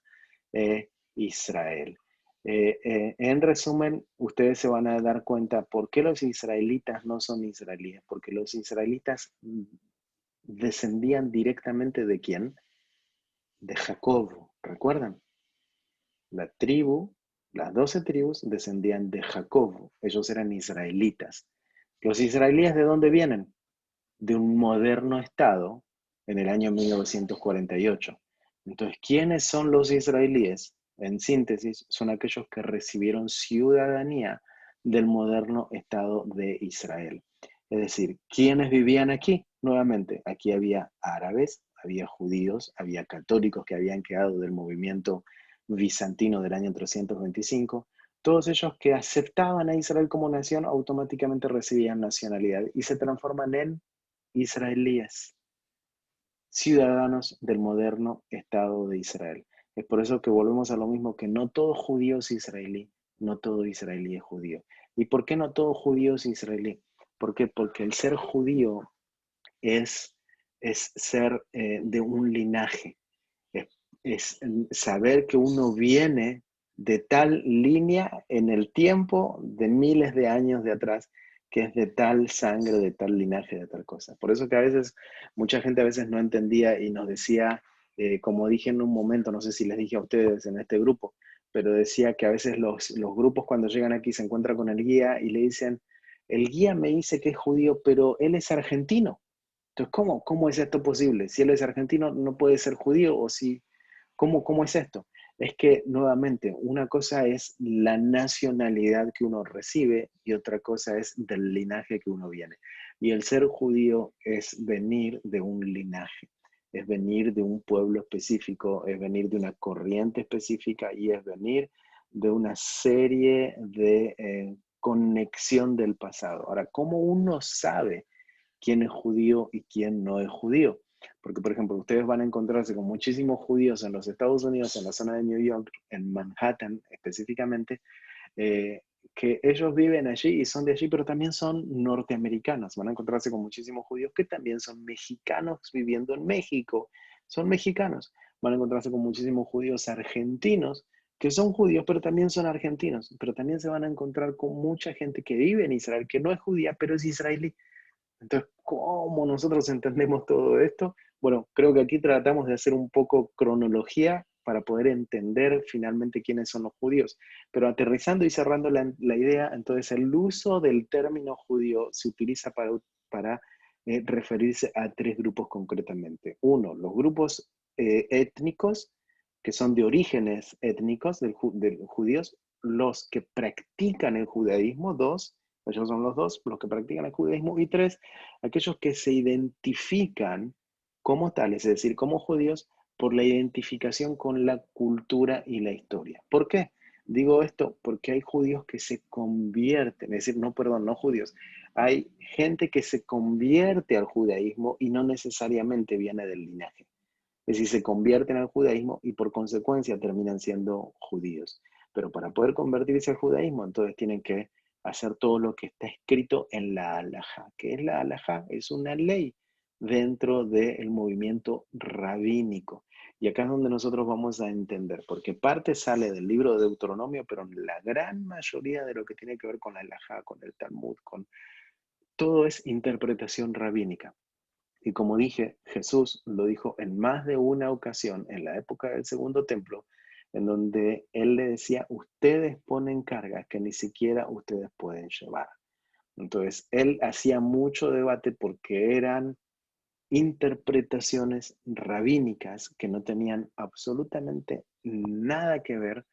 Israel. En resumen, ustedes se van a dar cuenta por qué los israelitas no son israelíes, porque los israelitas descendían directamente de quién? De Jacob, ¿recuerdan? La tribu, las 12 tribus descendían de Jacob, ellos eran israelitas. ¿Los israelíes de dónde vienen? De un moderno Estado en el año 1948. Entonces, ¿quiénes son los israelíes? En síntesis, son aquellos que recibieron ciudadanía del moderno Estado de Israel. Es decir, ¿quiénes vivían aquí? Nuevamente, aquí había árabes, había judíos, había católicos que habían quedado del movimiento bizantino del año 325. Todos ellos que aceptaban a Israel como nación automáticamente recibían nacionalidad y se transforman en israelíes, ciudadanos del moderno Estado de Israel. Es por eso que volvemos a lo mismo, que no todo judío es israelí, no todo israelí es judío. ¿Y por qué no todo judío es israelí? ¿Por qué? Porque el ser judío es es ser de un linaje, es, es saber que uno viene de tal línea en el tiempo de miles de años de atrás, que es de tal sangre, de tal linaje, de tal cosa. Por eso que a veces, mucha gente a veces no entendía y nos decía, como dije en un momento, no sé si les dije a ustedes en este grupo, pero decía que a veces los grupos cuando llegan aquí se encuentran con el guía y le dicen, el guía me dice que es judío, pero él es argentino. Entonces, ¿cómo es esto posible? Si él es argentino, no puede ser judío, o si, ¿cómo es esto? Es que, nuevamente, una cosa es la nacionalidad que uno recibe y otra cosa es del linaje que uno viene. Y el ser judío es venir de un linaje, es venir de un pueblo específico, es venir de una corriente específica y es venir de una serie de conexión del pasado. Ahora, ¿cómo uno sabe quién es judío y quién no es judío? Porque, por ejemplo, ustedes van a encontrarse con muchísimos judíos en los Estados Unidos, en la zona de New York, en Manhattan específicamente, eh, que ellos viven allí y son de allí, pero también son norteamericanos. Van a encontrarse con muchísimos judíos que también son mexicanos viviendo en México. Son mexicanos. Van a encontrarse con muchísimos judíos argentinos que son judíos, pero también son argentinos. Pero también se van a encontrar con mucha gente que vive en Israel, que no es judía, pero es israelí. Entonces, ¿cómo nosotros entendemos todo esto? Bueno, creo que aquí tratamos de hacer un poco cronología para poder entender finalmente quiénes son los judíos. Pero aterrizando y cerrando la idea, entonces el uso del término judío se utiliza para referirse a tres grupos concretamente. Uno, los grupos étnicos, que son de orígenes étnicos de judíos, los que practican el judaísmo. Dos, ellos son los dos, los que practican el judaísmo. Y tres, aquellos que se identifican como tales, es decir, como judíos, por la identificación con la cultura y la historia. ¿Por qué? Digo esto porque hay judíos que se convierten, es decir, no, perdón, no judíos, hay gente que se convierte al judaísmo y no necesariamente viene del linaje. Es decir, se convierten al judaísmo y por consecuencia terminan siendo judíos. Pero para poder convertirse al judaísmo, entonces tienen que hacer todo lo que está escrito en la halajá. ¿Qué es la halajá? Es una ley dentro del movimiento rabínico. Y acá es donde nosotros vamos a entender, porque parte sale del libro de Deuteronomio, pero la gran mayoría de lo que tiene que ver con la halajá, con el Talmud, con todo es interpretación rabínica. Y como dije, Jesús lo dijo en más de una ocasión en la época del Segundo Templo, en donde él le decía, ustedes ponen cargas que ni siquiera ustedes pueden llevar. Entonces, él hacía mucho debate porque eran interpretaciones rabínicas que no tenían absolutamente nada que ver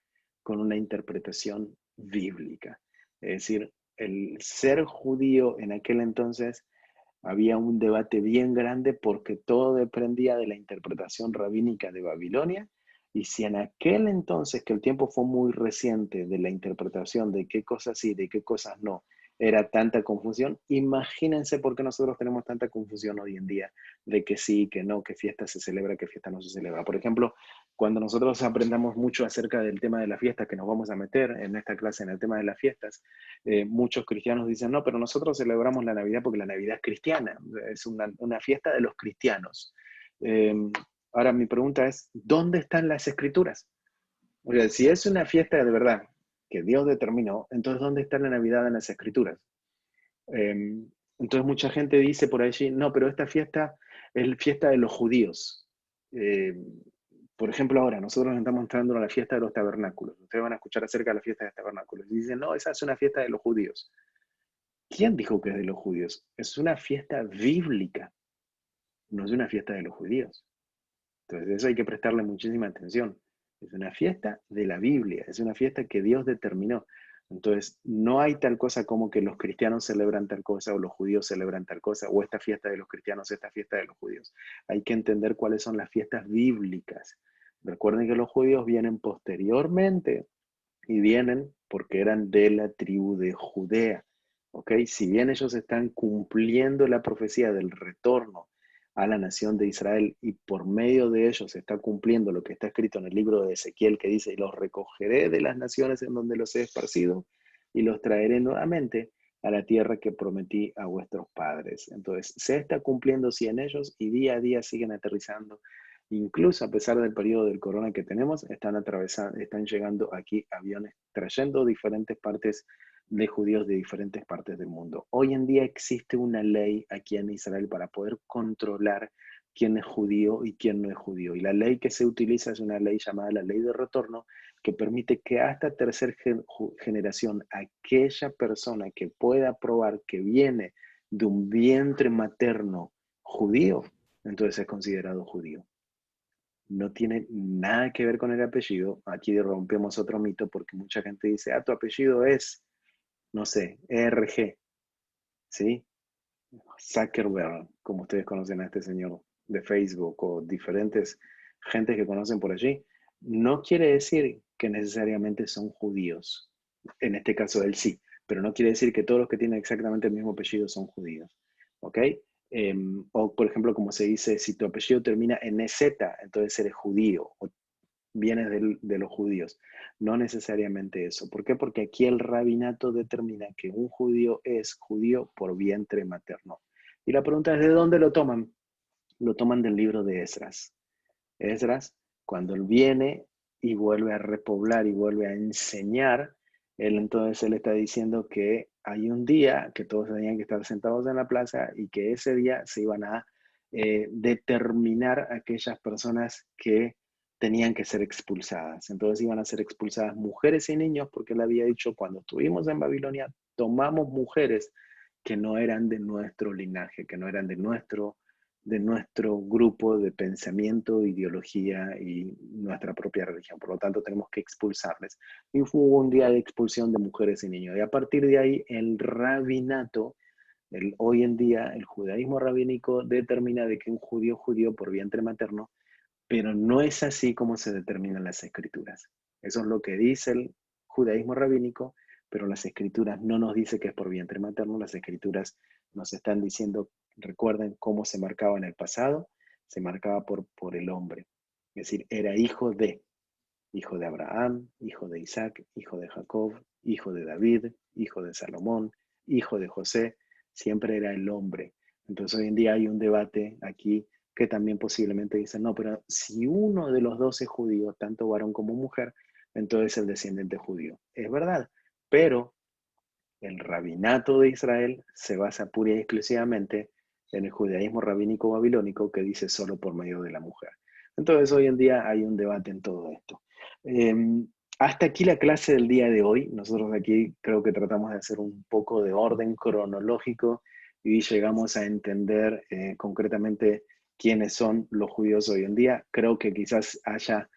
con una interpretación bíblica. Es decir, el ser judío en aquel entonces había un debate bien grande porque todo dependía de la interpretación rabínica de Babilonia. Y si en aquel entonces, que el tiempo fue muy reciente de la interpretación de qué cosas sí, de qué cosas no, era tanta confusión, imagínense por qué nosotros tenemos tanta confusión hoy en día de que sí, que no, qué fiesta se celebra, qué fiesta no se celebra. Por ejemplo, cuando nosotros aprendamos mucho acerca del tema de las fiestas, que nos vamos a meter en esta clase en el tema de las fiestas, muchos cristianos dicen, no, pero nosotros celebramos la Navidad porque la Navidad es cristiana, es una fiesta de los cristianos. Eh, Ahora mi pregunta es, ¿dónde están las escrituras? O sea, si es una fiesta de verdad que Dios determinó, entonces ¿dónde está la Navidad en las escrituras? Eh, entonces mucha gente dice por allí, no, pero esta fiesta es la fiesta de los judíos. Eh, por ejemplo, ahora nosotros estamos entrando a la fiesta de los tabernáculos. Ustedes van a escuchar acerca de la fiesta de los tabernáculos. Y dicen, no, esa es una fiesta de los judíos. ¿Quién dijo que es de los judíos? Es una fiesta bíblica, no es una fiesta de los judíos. Entonces, eso hay que prestarle muchísima atención. Es una fiesta de la Biblia, es una fiesta que Dios determinó. Entonces, no hay tal cosa como que los cristianos celebran tal cosa o los judíos celebran tal cosa, o esta fiesta de los cristianos, esta fiesta de los judíos. Hay que entender cuáles son las fiestas bíblicas. Recuerden que los judíos vienen posteriormente y vienen porque eran de la tribu de Judea. ¿Ok? Si bien ellos están cumpliendo la profecía del retorno a la nación de Israel y por medio de ellos se está cumpliendo lo que está escrito en el libro de Ezequiel que dice, y los recogeré de las naciones en donde los he esparcido y los traeré nuevamente. a la tierra que prometí a vuestros padres. Entonces, se está cumpliendo sí en ellos y día a día siguen aterrizando. Incluso a pesar del periodo del corona que tenemos, están atravesando, están llegando aquí aviones trayendo diferentes partes de judíos de diferentes partes del mundo. Hoy en día existe una ley aquí en Israel para poder controlar quién es judío y quién no es judío. Y la ley que se utiliza es una ley llamada la ley de retorno, que permite que hasta tercera generación, aquella persona que pueda probar que viene de un vientre materno judío, entonces es considerado judío. No tiene nada que ver con el apellido. Aquí rompemos otro mito porque mucha gente dice, tu apellido es, no sé, ERG, ¿sí? Zuckerberg, como ustedes conocen a este señor de Facebook o diferentes gentes que conocen por allí, no quiere decir que necesariamente son judíos. En este caso él sí, pero no quiere decir que todos los que tienen exactamente el mismo apellido son judíos. ¿Ok? O por ejemplo, como se dice, si tu apellido termina en EZ, entonces eres judío o vienes de los judíos. No necesariamente eso. ¿Por qué? Porque aquí el rabinato determina que un judío es judío por vientre materno. Y la pregunta es, ¿de dónde lo toman? Lo toman del libro de Esdras. Esdras, cuando él viene y vuelve a repoblar y vuelve a enseñar, entonces él está diciendo que hay un día que todos tenían que estar sentados en la plaza y que ese día se iban a determinar aquellas personas que tenían que ser expulsadas. Entonces iban a ser expulsadas mujeres y niños porque él había dicho, cuando estuvimos en Babilonia, tomamos mujeres que no eran de nuestro linaje, que no eran de nuestro grupo de pensamiento, ideología y nuestra propia religión. Por lo tanto, tenemos que expulsarles. Y hubo un día de expulsión de mujeres y niños. Y a partir de ahí, el rabinato, hoy en día, el judaísmo rabínico determina de que un judío es judío por vientre materno, pero no es así como se determinan las escrituras. Eso es lo que dice el judaísmo rabínico, pero las escrituras no nos dice que es por vientre materno, las escrituras nos están diciendo, recuerden cómo se marcaba en el pasado, se marcaba por el hombre. Es decir, era hijo de Abraham, hijo de Isaac, hijo de Jacob, hijo de David, hijo de Salomón, hijo de José, siempre era el hombre. Entonces hoy en día hay un debate aquí que también posiblemente dicen, no, pero si uno de los dos es judío, tanto varón como mujer, entonces el descendiente judío. Es verdad, pero el rabinato de Israel se basa pura y exclusivamente en el judaísmo rabínico babilónico que dice solo por medio de la mujer. Entonces hoy en día hay un debate en todo esto. Eh, Hasta aquí la clase del día de hoy. Nosotros aquí creo que tratamos de hacer un poco de orden cronológico y llegamos a entender concretamente quiénes son los judíos hoy en día. Creo que quizás haya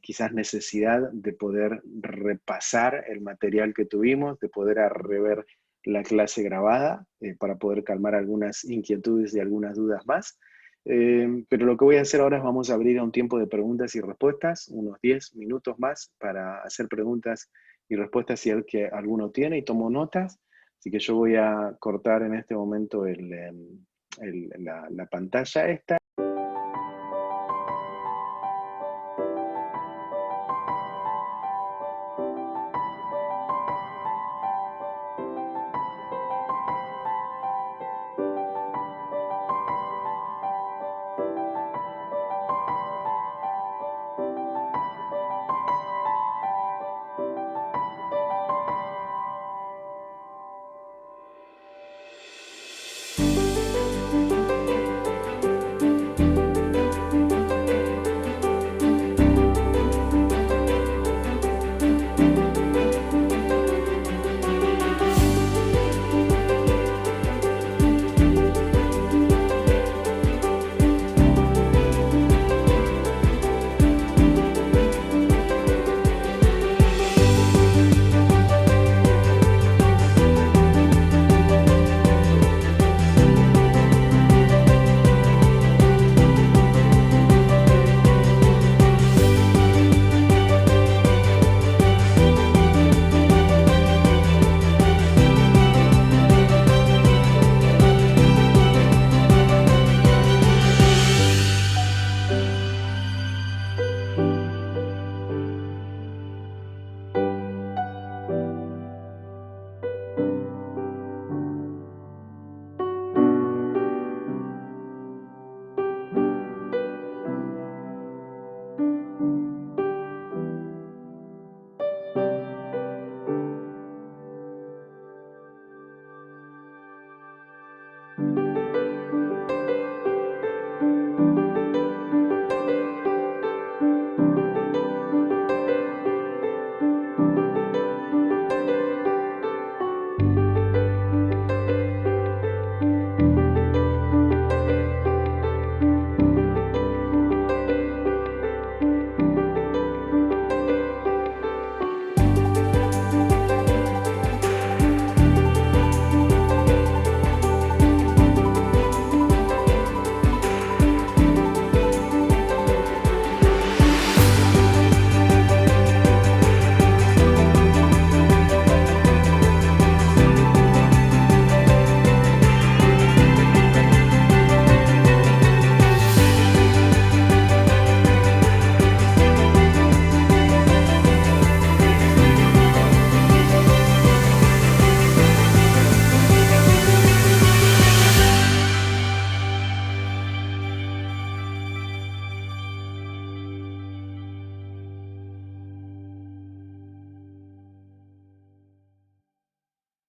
quizás necesidad de poder repasar el material que tuvimos, de poder rever la clase grabada para poder calmar algunas inquietudes y algunas dudas más. Pero lo que voy a hacer ahora es vamos a abrir a un tiempo de preguntas y respuestas, unos 10 minutos más para hacer preguntas y respuestas si el que alguno tiene y tomo notas. Así que yo voy a cortar en este momento la pantalla esta